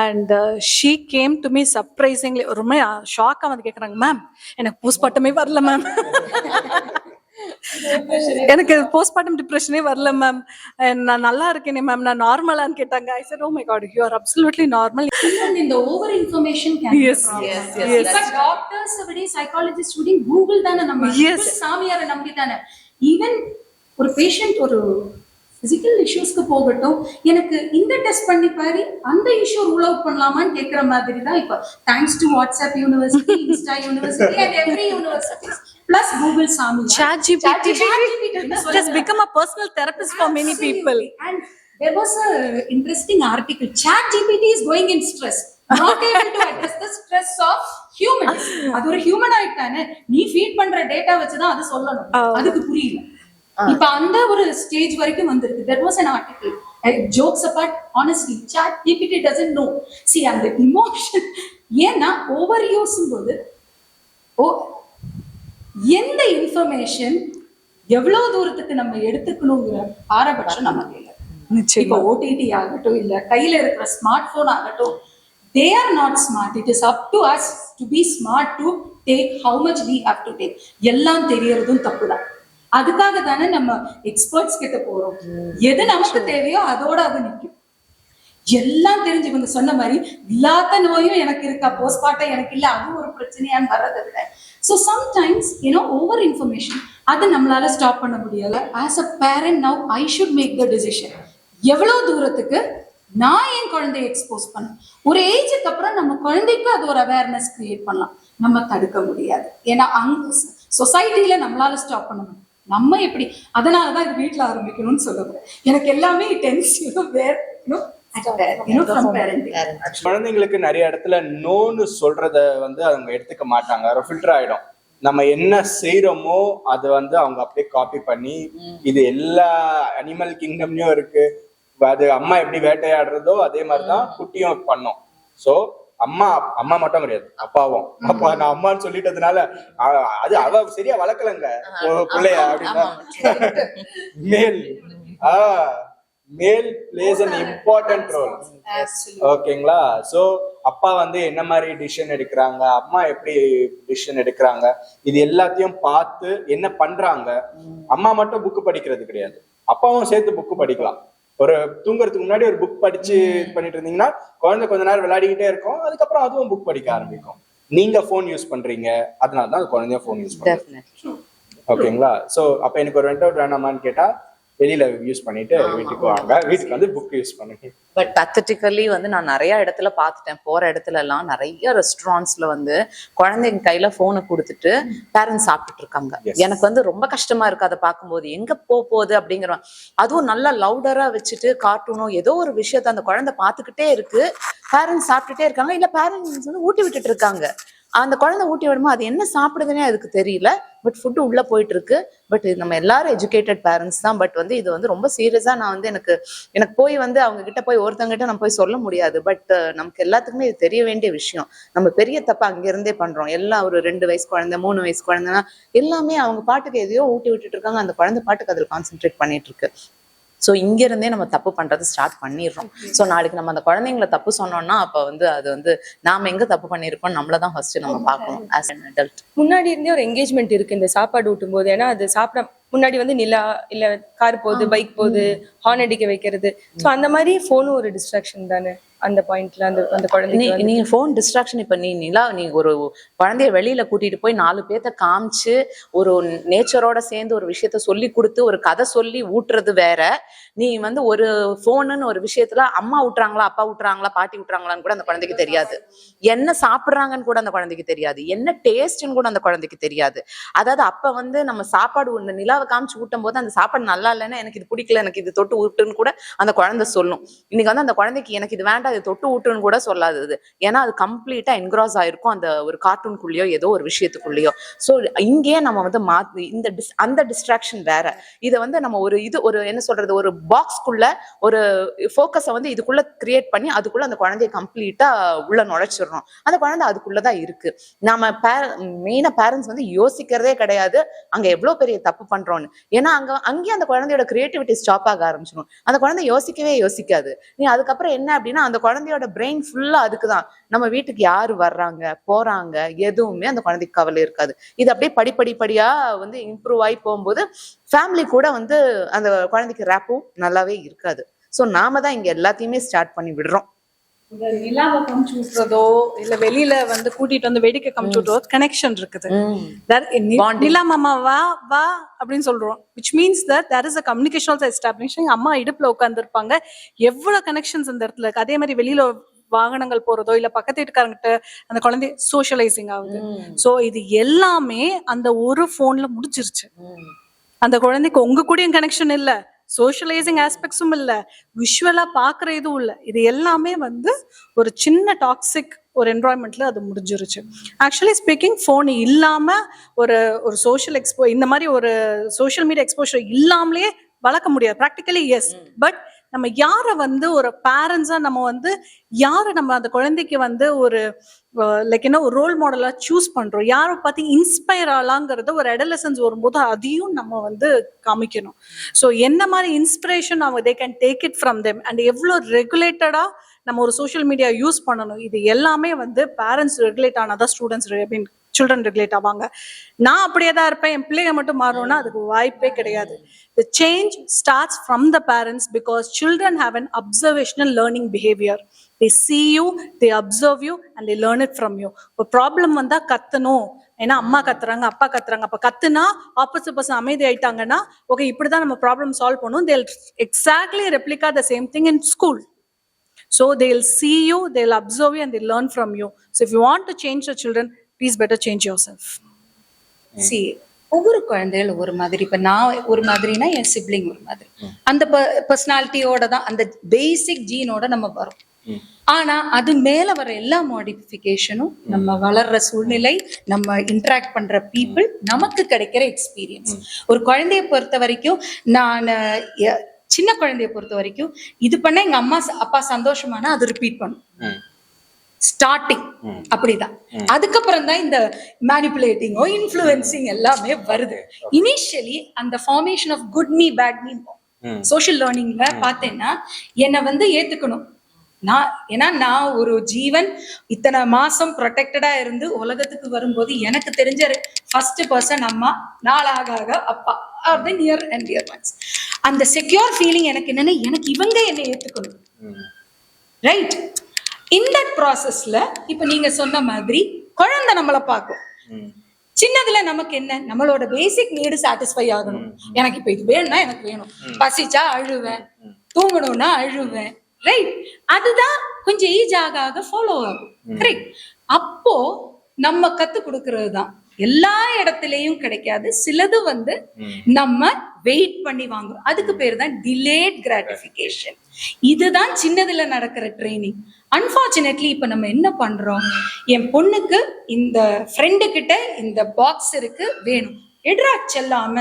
and she came to me surprisingly ரொம்ப ஷாக்கா வந்து கேக்குறாங்க, ma'am எனக்கு போஸ்ட்மார்ட்டமே வரல மேம், எனக்கு போஸ்ட்மார்ட்டம் டிப்ரெஷனே வரல ma'am, நான் நல்லா இருக்கேனே மேம், நான் நார்மலான்னு கேட்டாங்க. I said, oh my god, you are absolutely normal. இந்த ஓவர் இன்ஃபர்மேஷன் இப்ப டாக்டர்ஸ் விட சைக்காலஜிஸ்ட் விட கூகுள் தானே நம்ம சாமியாரை நம்பி தானே. ஈவன் ஒரு பேஷண்ட் ஒரு பிசிக்கல் இஷ்யூஸ்க்கு போகட்டும், எனக்கு இந்த டெஸ்ட் பண்ணி பாரு அந்த இஷ்யூ ரூல் அவுட் பண்ணலாமான்னு கேட்கிற மாதிரி தான் இப்ப thanks to WhatsApp university, Insta university and every university plus Google Sami, ChatGPT has become a personal therapist for many people. And there was a interesting article, ChatGPT is going in stress, not able to address the stress of humans. அது ஒரு human ஆயிட்டானே, நீ feet பண்ற data வச்சு தான் அது சொல்லணும், அதுக்கு புரியல. இப்ப அந்த ஒரு ஸ்டேஜ் வரைக்கும் வந்திருக்கு. There was an article, jokes apart, honestly ChatGPT doesn't know. See அந்த emotion ஏன்னா ஓவர் யூஸும் போது எந்த இன்ஃபர்மேஷன் எவ்வளவு தூரத்துக்கு நம்ம எடுத்துக்கணுங்கிற பாரபட்சம் நமக்கு இல்லை. இப்ப ஓடிடி ஆகட்டும், இல்ல கையில இருக்கிற ஸ்மார்ட் போன் ஆகட்டும், they are not smart. It is up to us to be smart to take how much we have to take. எல்லாம் தெரியறதும் தப்புதான். அதுக்காக தானே நம்ம எக்ஸ்பர்ட்ஸ் கிட்ட போறோம். எது நமக்கு தேவையோ அதோட அது நிற்கும். எல்லாம் தெரிஞ்சு இவங்க சொன்ன மாதிரி இல்லாத நோயும் எனக்கு இருக்கா, போஸ்ட்மார்ட்டம் எனக்கு இல்லை, அது ஒரு பிரச்சனையான்னு வர்றதை விட ஸோ சம்டைம்ஸ் ஓவர் இன்ஃபர்மேஷன் அதை நம்மளால ஸ்டாப் பண்ண முடியல. As a parent now I should make the decision, எவ்வளவு தூரத்துக்கு நான் என் குழந்தைய எக்ஸ்போஸ் பண்ண. ஒரு ஏஜுக்கு அப்புறம் நம்ம குழந்தைக்கு அது ஒரு அவேர்னஸ் கிரியேட் பண்ணலாம், நம்ம தடுக்க முடியாது. ஏன்னா அங்க சொசைட்டில நம்மளால ஸ்டாப் பண்ண முடியும். நம்ம எப்படி, அதனாலதான் இது வீட்டுல ஆரம்பிக்கணும்னு சொல்லுவேன். எனக்கு எல்லாமே குழந்தைங்களுக்கு நிறைய இடத்துல நோன்னு சொல்றத வந்து அவங்க எடுத்துக்க மாட்டாங்க, ஃபில்டர் ஆயிடும். நம்ம என்ன செய்யறோமோ அது வந்து அவங்க அப்படியே காப்பி பண்ணி, இது எல்லா அனிமல் கிங்டம்லயும் இருக்கு. அது அம்மா எப்படி வேட்டையாடுறதோ அதே மாதிரிதான் குட்டியும் பண்ணும். சோ அம்மா மட்டும் கிடையாது, அப்பாவும். அப்பா நான் அம்மான்னு சொல்லிட்டதுனால அது அவ சரியா வளர்க்கலங்க பிள்ளைய அப்படின்னா மேல் மேல் பிளேஸ் அன் இம்பார்ட்டன்ட் ரோல். ஓகேங்களா? ஸோ அப்பா வந்து என்ன மாதிரி டிசிஷன் எடுக்கிறாங்க, அம்மா எப்படி டிசிஷன் எடுக்கிறாங்க, இது எல்லாத்தையும் பார்த்து என்ன பண்றாங்க. அம்மா மட்டும் புக்கு படிக்கிறது கிடையாது, அப்பாவும் சேர்த்து புக்கு படிக்கலாம். ஒரு தூங்குறதுக்கு முன்னாடி ஒரு புக் படிச்சு பண்ணிட்டு இருந்தீங்கன்னா குழந்தை கொஞ்ச நேரம் விளையாடிக்கிட்டே இருக்கும், அதுக்கப்புறம் அதுவும் புக் படிக்க ஆரம்பிக்கும். நீங்க போன் யூஸ் பண்றீங்க, அதனாலதான் குழந்தைய போன் யூஸ் பண்றீங்க. ஓகேங்களா? சோ அப்ப எனக்கு ஒரு வெண்ட் அவுட் வேணாமான்னு கேட்டா வெளியில யூஸ் பண்ணிட்டு வீட்டுக்கு வாங்க, வீட்டுக்கு வந்து புக் யூஸ் பண்ணுங்க. பட் பத்தட்டிக்கலி வந்து நான் நிறைய இடத்துல பார்த்துட்டேன், போற இடத்துல எல்லாம் நிறைய ரெஸ்டாரண்ட்ஸ்ல வந்து குழந்தைங்க கையில போனை கொடுத்துட்டு பேரண்ட்ஸ் சாப்பிட்டுட்டு இருக்காங்க. எனக்கு வந்து ரொம்ப கஷ்டமா இருக்கு அதை பார்க்கும்போது. எங்க போகுது அப்படிங்கிற, அதுவும் நல்லா லவுடரா வச்சுட்டு கார்ட்டூனோ ஏதோ ஒரு விஷயத்த அந்த குழந்தை பார்த்துக்கிட்டே இருக்கு, பேரண்ட்ஸ் சாப்பிட்டுட்டே இருக்காங்க, இல்ல பேரண்ட்ஸ் வந்து ஊட்டி விட்டுட்டு இருக்காங்க. அந்த குழந்தை ஊட்டி விடுமோ அது என்ன சாப்பிடுதுன்னே அதுக்கு தெரியல, பட் ஃபுட்டு உள்ள போயிட்டு இருக்கு. பட் நம்ம எல்லாரும் எஜுகேட்டட் பேரண்ட்ஸ் தான், பட் வந்து இது வந்து ரொம்ப சீரியஸா நான் வந்து எனக்கு போய் வந்து அவங்க கிட்ட போய் ஒருத்தங்கிட்ட நம்ம போய் சொல்ல முடியாது. பட் நமக்கு எல்லாத்துக்குமே இது தெரிய வேண்டிய விஷயம். நம்ம பெரிய தப்பா அங்க இருந்தே பண்றோம். எல்லாம் ஒரு 2 வயசு குழந்தை 3 வயசு குழந்தைன்னா எல்லாமே அவங்க பாட்டுக்கு எதையோ ஊட்டி விட்டுட்டு இருக்காங்க, அந்த குழந்தை பாட்டுக்கு அதில் கான்சென்ட்ரேட் பண்ணிட்டு இருக்கு. ஸோ இங்க இருந்தே நம்ம தப்பு பண்றது ஸ்டார்ட் பண்ணிடுறோம். ஸோ நாளைக்கு நம்ம அந்த குழந்தைங்களை தப்பு சொன்னோம்னா அப்ப வந்து அது வந்து நாம எங்க தப்பு பண்ணிருக்கோம் நம்மளதான் ஃபர்ஸ்ட் நம்ம பார்க்கணும் ஆஸ் அன் அடல்ட். முன்னாடி இருந்தே ஒரு என்கேஜ்மெண்ட் இருக்கு இந்த சாப்பாடு ஊட்டும் போது. ஏன்னா அது சாப்பிட முன்னாடி வந்து நிலா இல்ல கார் போகுது, பைக் போகுது, ஹார்ன் அடிக்க வைக்கிறது. ஸோ அந்த மாதிரி போனும் ஒரு டிஸ்ட்ராக்ஷன் தானே அந்த பாயிண்ட்ல. அந்த குழந்தைக்கு நீங்க போன் டிஸ்ட்ராக்ஷன். இப்ப நீ ஒரு குழந்தைய வெளியில கூட்டிட்டு போய் 4 பேர்த்த காமிச்சு ஒரு நேச்சரோட சேர்ந்து ஒரு விஷயத்த சொல்லி கொடுத்து ஒரு கதை சொல்லி ஊட்டுறது வேற. நீ வந்து ஒரு போனுன்னு ஒரு விஷயத்துல அம்மா ஊட்டுறாங்களா, அப்பா ஊட்டுறாங்களா, பாட்டி ஊட்டுறாங்களான்னு கூட அந்த குழந்தைக்கு தெரியாது. என்ன சாப்பிடுறாங்கன்னு கூட அந்த குழந்தைக்கு தெரியாது. என்ன டேஸ்ட்ன்னு கூட அந்த குழந்தைக்கு தெரியாது. அதாவது அப்ப வந்து நம்ம சாப்பாடு இந்த நிலாவை காமிச்சு ஊட்டும் போது அந்த சாப்பாடு நல்லா இல்லைன்னா எனக்கு இது பிடிக்கல, எனக்கு இது தொட்டு ஊட்டுன்னு கூட அந்த குழந்தை சொல்லும். இன்னைக்கு வந்து அந்த குழந்தைக்கு எனக்கு இது வேண்டாம், இது தொட்டு ஊட்டுன்னு கூட சொல்லாது. ஏன்னா அது கம்ப்ளீட்டா என்க்ராஸ் ஆயிருக்கும் அந்த ஒரு கார்ட்டூனுக்குள்ளேயோ ஏதோ ஒரு விஷயத்துக்குள்ளேயோ. ஸோ இங்கேயே நம்ம வந்து அந்த டிஸ்ட்ராக்ஷன் வேற. இதை வந்து நம்ம ஒரு என்ன சொல்றது, ஒரு பாக்ஸ்க்குள்ள ஒரு ஃபோக்கஸை வந்து இதுக்குள்ள கிரியேட் பண்ணி அதுக்குள்ள அந்த குழந்தைய கம்ப்ளீட்டா உள்ள நுழைச்சிடுறோம். அந்த குழந்தை அதுக்குள்ளதான் இருக்கு. நம்ம மெயினா பேரண்ட்ஸ் வந்து யோசிக்கிறதே கிடையாது அங்க எவ்வளவு பெரிய தப்பு பண்றோம்னு. ஏன்னா அங்கேயே அந்த குழந்தையோட கிரியேட்டிவிட்டி ஸ்டாப் ஆக ஆரம்பிச்சிடும். அந்த குழந்தை யோசிக்கவே யோசிக்காது. நீ அதுக்கப்புறம் என்ன அப்படின்னா அந்த குழந்தையோட பிரெயின் ஃபுல்லா அதுக்குதான். நம்ம வீட்டுக்கு யாரு வர்றாங்க போறாங்க எதுவுமே அந்த குழந்தைக்கு கவலை இருக்காது. இது அப்படியே படிப்படியா வந்து இம்ப்ரூவ் ஆகி போகும்போது ஃபேமிலி கூட வந்து அந்த குழந்தைக்கு ரேப்பும் நல்லாவே இருக்காது. ஸோ நாம தான் இங்க எல்லாத்தையுமே ஸ்டார்ட் பண்ணி விடுறோம். இந்த நிலாவை காமிச்சு விட்டுறதோ இல்ல வெளியில வந்து கூட்டிட்டு வந்து வேடிக்கை காமிச்சு விட்டுறதோ கனெக்ஷன் இருக்குது. நிலா மாமா வா வா அப்படின்னு சொல்றோம், which means that there is a communication also establishing. அம்மா இடுப்புல உட்கார்ந்து இருப்பாங்க, எவ்வளவு கனெக்ஷன்ஸ் இந்த இடத்துல இருக்கு. அதே மாதிரி வெளியில வாகனங்கள் போறதோ இல்ல பக்கத்து வீட்டுக்காரங்கிட்ட அந்த குழந்தை சோஷியலைசிங் ஆகுது. சோ இது எல்லாமே அந்த ஒரு போன்ல முடிச்சிருச்சு. அந்த குழந்தைக்கு உங்க கூடயும் கனெக்ஷன் இல்ல, சோஷியலைசிங் ஆஸ்பெக்ட்ஸும் இல்ல, விஷுவலா பாக்குற இதுவும் இல்ல. இது எல்லாமே வந்து ஒரு சின்ன டாக்ஸிக் ஒரு என்வரான்மெண்ட்ல அது முடிஞ்சிருச்சு. ஆக்சுவலி ஸ்பீக்கிங் போன் இல்லாம ஒரு சோஷியல் இந்த மாதிரி ஒரு சோஷியல் மீடியா எக்ஸ்போஷர் இல்லாமலே வளர்க்க முடியாது ப்ராக்டிக்கலி. எஸ், பட் நம்ம யாரை வந்து ஒரு பேரண்ட்ஸா நம்ம வந்து யாரை நம்ம அந்த குழந்தைக்கு வந்து ஒரு லைக் என்ன ஒரு ரோல் மாடலா சூஸ் பண்றோம், யாரை பார்த்து இன்ஸ்பயர் ஆகலாங்கிறத ஒரு அடலசன்ஸ் வரும்போது அதையும் நம்ம வந்து காமிக்கணும். ஸோ என்ன மாதிரி இன்ஸ்பிரேஷன் அவங்க they can take it from them and எவ்வளோ ரெகுலேட்டடா நம்ம ஒரு சோஷியல் மீடியா யூஸ் பண்ணணும். இது எல்லாமே வந்து பேரண்ட்ஸ் ரெகுலேட் ஆனாதான் ஸ்டூடெண்ட்ஸ் சில்ட்ரன் ரெகுலேட் ஆவாங்க. நான் அப்படியே தான் இருப்பேன், என் பிள்ளைங்க மட்டும் மாறணும்னா அதுக்கு வாய்ப்பே கிடையாது. The change starts from the parents because children have an observational learning behavior. They see you, they observe you and they learn it from you. ஒரு ப்ராப்ளம் வந்தா கத்தணும், ஏன்னா அம்மா கத்துறாங்க அப்பா கத்துறாங்க, அப்ப கத்துனா ஆப்போசிட் பர்சன் அமைதி ஆயிட்டாங்கன்னா ஓகே இப்படிதான் நம்ம ப்ராப்ளம் சால்வ் பண்ணும். They'll exactly replica the same thing in school. So they'll see you, they'll observe you and they'll learn from you. So if you want to change the children, please better change yourself. See, ஒவ்வொரு குழந்தைகள் ஒரு மாதிரி. இப்ப நான் ஒரு மாதிரினா என் sibling ஒரு மாதிரி. அந்த பர்சனாலிட்டியோட தான் அந்த பேசிக் ஜீனோட நம்ம வரோம். ஆனா அது மேல வர எல்லா மாடிஃபிகேஷனும் நம்ம வளர்ற சூழ்நிலை, நம்ம இன்டராக்ட் பண்ற பீப்புள், நமக்கு கிடைக்கிற எக்ஸ்பீரியன்ஸ். ஒரு குழந்தைய பொறுத்த வரைக்கும் நான் சின்ன குழந்தைய பொறுத்த வரைக்கும் இது பண்ண எங்க அம்மா அப்பா சந்தோஷமானா அது ரிப்பீட் பண்ணும். ஸ்டார்டிங் அப்படிதான். அதுக்கப்புறம் தான் இந்த மேனிபுலேட்டிங்கோ இன்ஃப்ளூயன்சிங் எல்லாமே வருது. இனிஷியலி அந்த formation of good me bad me social லேர்னிங்ல பார்த்தேன்னா என்னை வந்து ஏத்துக்கணும். ஏன்னா நான் ஒரு ஜீவன் இத்தனை மாசம் ப்ரொடெக்டடா இருந்து உலகத்துக்கு வரும்போது எனக்கு தெரிஞ்ச ஃபர்ஸ்ட் பர்சன் அம்மா, நாளாக ஆக அப்பா R the near and dear once. அந்த செக்யூர் ஃபீலிங் எனக்கு என்னன்னா எனக்கு இவங்க என்னை ஏத்துக்கணும். ரைட். இந்த ப்ராசஸ்ல இப்ப நீங்க சொன்ன மாதிரி குழந்தை நம்மளை பார்க்கும். சின்னதுல நமக்கு என்ன, நம்மளோட பேசிக் நீடு சாட்டிஸ்ஃபை ஆகணும். எனக்கு இப்ப இது வேணும்னா எனக்கு வேணும், பசிச்சா அழுவேன், தூங்கணும்னா அழுவேன். ரைட். அதுதான் கொஞ்சம் ஏஜ் ஆக ஆக ஃபாலோ ஆகும். கரெக்ட். அப்போ நம்ம கத்து கொடுக்கறது தான் எல்லா இடத்துலயும் கிடைக்காது. சிலது வந்து நம்ம வெயிட் பண்ணி வாங்குறோம். அதுக்கு பேர் தான் டிலேட் கிராட்டிஃபிகேஷன். இதுதான் சின்னதுல நடக்கிற ட்ரைனிங். அன்பார்ச்சுனேட்லி இப்ப நம்ம என்ன பண்றோம், என் பொண்ணுக்கு இந்த ஃப்ரெண்டு கிட்ட இந்த பாக்ஸ் இருக்கு வேணும், எட்ரா செல்லம்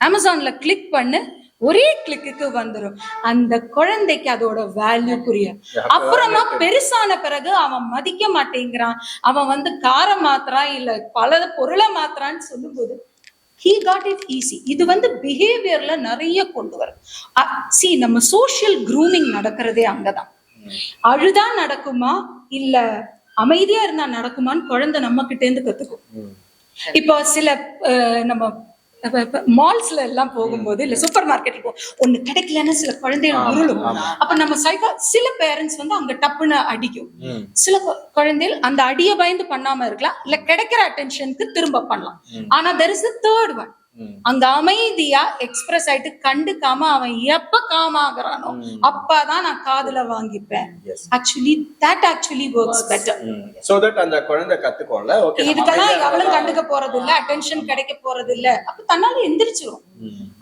அமேசான்ல கிளிக் பண்ணு, ஒரே கிளிக்கு வந்துடும். அந்த குழந்தைக்கு அதோட வேல்யூ புரியும். அப்புறமா பெருசான பிறகு அவன் மதிக்க மாட்டேங்கிறான், அவன் வந்து காரம் மாத்திரான் இல்ல பல பொருளை மாத்திரான்னு சொல்லும்போது he got it easy. இது வந்து பிஹேவியர்ல நிறைய கொண்டு வரும். நம்ம சோஷியல் க்ரூமிங் நடக்கிறதே அங்கதான். அழுதா நடக்குமா இல்ல அமைதியா இருந்தா நடக்குமான்னு குழந்தை நம்ம கிட்ட இருந்து கத்துக்கும். இப்போ சில நம்ம மால்ஸ்ல எல்லாம் போகும்போது இல்ல சூப்பர் மார்க்கெட்ல ஒண்ணு கிடைக்கலன்னு சில குழந்தைகள் உருளும். அப்ப நம்ம சில பேரண்ட்ஸ் வந்து அங்க டப்புன்னு அடிக்கும். சில குழந்தைகள் அந்த அடிய பயந்து பண்ணாம இருக்கலாம், இல்ல கிடைக்கிற அட்டென்ஷனுக்கு திரும்ப பண்ணலாம். ஆனா there is a third one. அங்க அமைதியா எக்ஸ்பிரஸ் ஆயிட்டு கண்டுக்காம அவன் எப்ப காமாகறானோ அப்பதான் நான் காதுல வாங்கிப்பேன். Actually that actually works better. So that அந்த குழந்தை கத்துக்கோல. ஓகே, இதுக்கெல்லாம் எவ்வளவு கண்டுக்க போறது இல்ல, அட்டென்ஷன் கிடைக்க போறது இல்ல. அப்ப தன்னால எந்திரிச்சிரும்.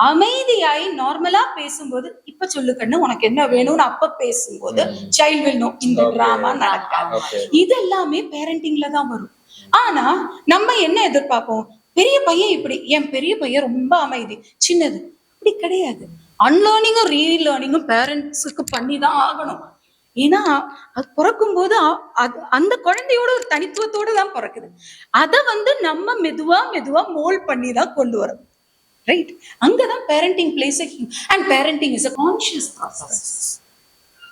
அமைதியாயி நார்மலா பேசும்போது இப்ப சொல்லு கண்ணு உனக்கு என்ன வேணும்னு அப்ப பேசும்போது சைல்ட் வில் நோ இந்த டிராமா நடக்காது. இது எல்லாமே பேரண்டிங்ல தான் வரும். ஆனா நம்ம என்ன எதிர்பார்ப்போம், பெரிய பையன் இப்படி, என் பெரிய பையன் ரொம்ப அமைதி, சின்னது அப்படி கிடையாது. அன்லேர்னிங்கும் ரீலேர்னிங்கும் பேரண்ட்ஸுக்கு பண்ணி தான் ஆகணும். ஏன்னா அது பிறக்கும் போது அந்த குழந்தையோட ஒரு தனித்துவத்தோட தான் பிறக்குது. அதை வந்து நம்ம மெதுவா மோல்ட் பண்ணி தான் கொண்டு வரோம். ரைட். அங்கதான் parenting place and parenting is a conscious process.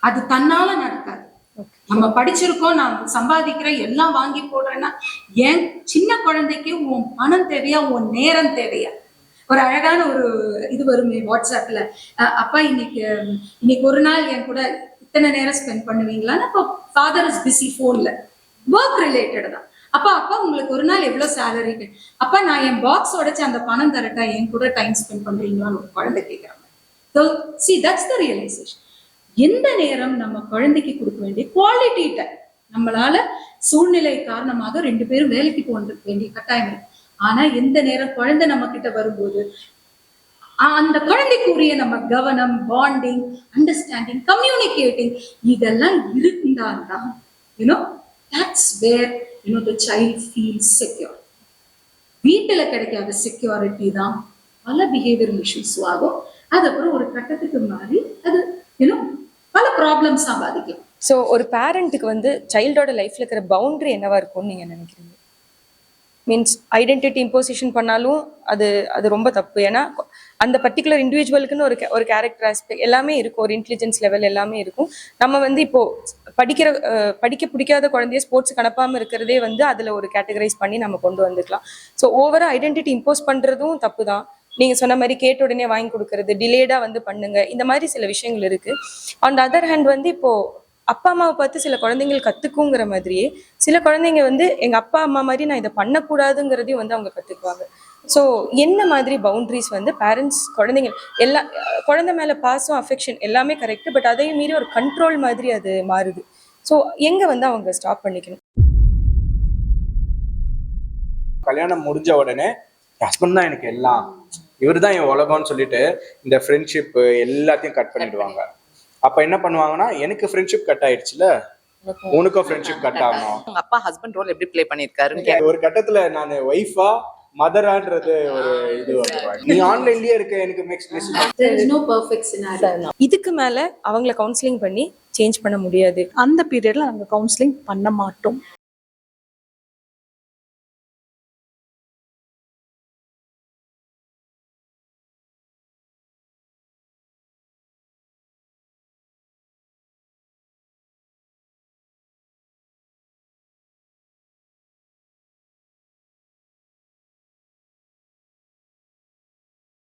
அது தன்னால நடக்காது. நம்ம படிச்சிருக்கோம், நான் சம்பாதிக்கிறேன், எல்லாம் வாங்கி போடுறேன்னா ஏன் சின்ன குழந்தைக்கு உன் பணம் தேவையா, உன் நேரம் தேவையா? ஒரு அழகான ஒரு இது வருமே வாட்ஸ்அப்ல, அப்பா இன்னைக்கு ஒரு நாள் என் கூட இத்தனை நேரம் ஸ்பெண்ட் பண்ணுவீங்களான்னு. அப்போ ஃபாதர் இஸ் பிஸி போன்ல, ஒர்க் ரிலேட்டட் தான். அப்பா உங்களுக்கு ஒரு நாள் எவ்வளவு சேலரி, அப்பா நான் என் பாக்ஸ் உடைச்சு அந்த பணம் தரட்டா, என் கூட டைம் ஸ்பெண்ட் பண்றீங்களான்னு ஒரு குழந்தை கேட்கிறாங்க. See, that's the realization. எந்த நேரம் நம்ம குழந்தைக்கு கொடுக்க வேண்டிய குவாலிட்டி டைம். நம்மளால சூழ்நிலை காரணமாக 2 பேரும் வேலைக்கு போக வேண்டிய கட்டாயம் இருக்கு. ஆனா எந்த நேரம் குழந்தை நம்ம கிட்ட வரும்போது அந்த குழந்தைக்குரிய நம்ம கவனம், பாண்டிங், அண்டர்ஸ்டாண்டிங், கம்யூனிகேட்டிங் இதெல்லாம் இருந்தால்தான் that's where the child feels secure. வீட்டுல கிடைக்காத செக்யூரிட்டி தான் பல பிஹேவியரல் இஷ்யூஸ் ஆகும். அதுக்கப்புறம் ஒரு கட்டத்துக்கு மாறி அது பல ப்ராப்ளம்ஸா பாதிக்கும். ஸோ ஒரு பேரண்ட்டுக்கு வந்து சைல்டோட லைஃப்ல இருக்கிற பவுண்டரி என்னவா இருக்கும்னு நீங்க நினைக்கிறீங்க? மீன்ஸ் ஐடென்டிட்டி இம்போசிஷன் பண்ணாலும் அது ரொம்ப தப்பு. ஏன்னா அந்த பர்டிகுலர் இண்டிவிஜுவலுக்குன்னு ஒரு கேரக்டர் ஆஸ்பெக்ட் எல்லாமே இருக்கும், ஒரு இன்டெலிஜென்ஸ் லெவல் எல்லாமே இருக்கும். நம்ம வந்து இப்போ படிக்க பிடிக்காத குழந்தைய ஸ்போர்ட்ஸுக்கு அனுப்பாமல் இருக்கிறதே வந்து அதுல ஒரு கேட்டகரைஸ் பண்ணி நம்ம கொண்டு வந்துக்கலாம். ஸோ ஓவரா ஐடென்டிட்டி இம்போஸ் பண்றதும் தப்பு தான். நீங்க சொன்ன மாதிரி கேட்ட உடனே வாங்கி கொடுக்கறது, டிலேடா வந்து பண்ணுங்க, இந்த மாதிரி சில விஷயங்கள் இருக்கு. ஆன் த அதர் ஹேண்ட் வந்து இப்போ அப்பா அம்மாவை பார்த்து சில குழந்தைங்கள் கத்துக்குங்கிற மாதிரியே சில குழந்தைங்க வந்து எங்க அப்பா அம்மா மாதிரி நான் இதை பண்ணக்கூடாதுங்கிறதையும் வந்து அவங்க கத்துக்குவாங்க. ஸோ என்ன மாதிரி பவுண்டரிஸ் வந்து பேரண்ட்ஸ் குழந்தை மேல பாசம், அஃபெக்ஷன் எல்லாமே கரெக்ட், பட் அதையும் மீறி ஒரு கண்ட்ரோல் மாதிரி அது மாறுது. ஸோ எங்க வந்து அவங்க ஸ்டாப் பண்ணிக்கணும்? கல்யாணம் முடிஞ்ச உடனே ஹஸ்பண்ட் தான் எனக்கு எல்லாம், இவர் தான் என் உலகம்னு சொல்லிட்டு இந்த ஃப்ரெண்ட்ஷிப் எல்லாத்தையும் கட் பண்ணிடுவாங்க. அப்ப என்ன பண்ணுவாங்கன்னா, எனக்கு ஃப்ரெண்ட்ஷிப் கட் ஆயிடுச்சுல, உனக்கும் ஃப்ரெண்ட்ஷிப் கட் ஆகணும். உங்க அப்பா ஹஸ்பண்ட் ரோல் எப்படி ப்ளே பண்ணிருக்காரு? ஒரு கட்டத்துல நான் ஒய்ஃபா மதரான்றது ஒரு இது வருவாங்க. நீ ஆன்லைன்லயே இருக்க, எனக்கு there is no perfect scenario. இதுக்கு மேல அவங்கள கவுன்சிலிங் பண்ணி சேஞ்ச் பண்ண முடியாது. அந்த பீரியட்ல நாங்க கவுன்சிலிங் பண்ண மாட்டோம்.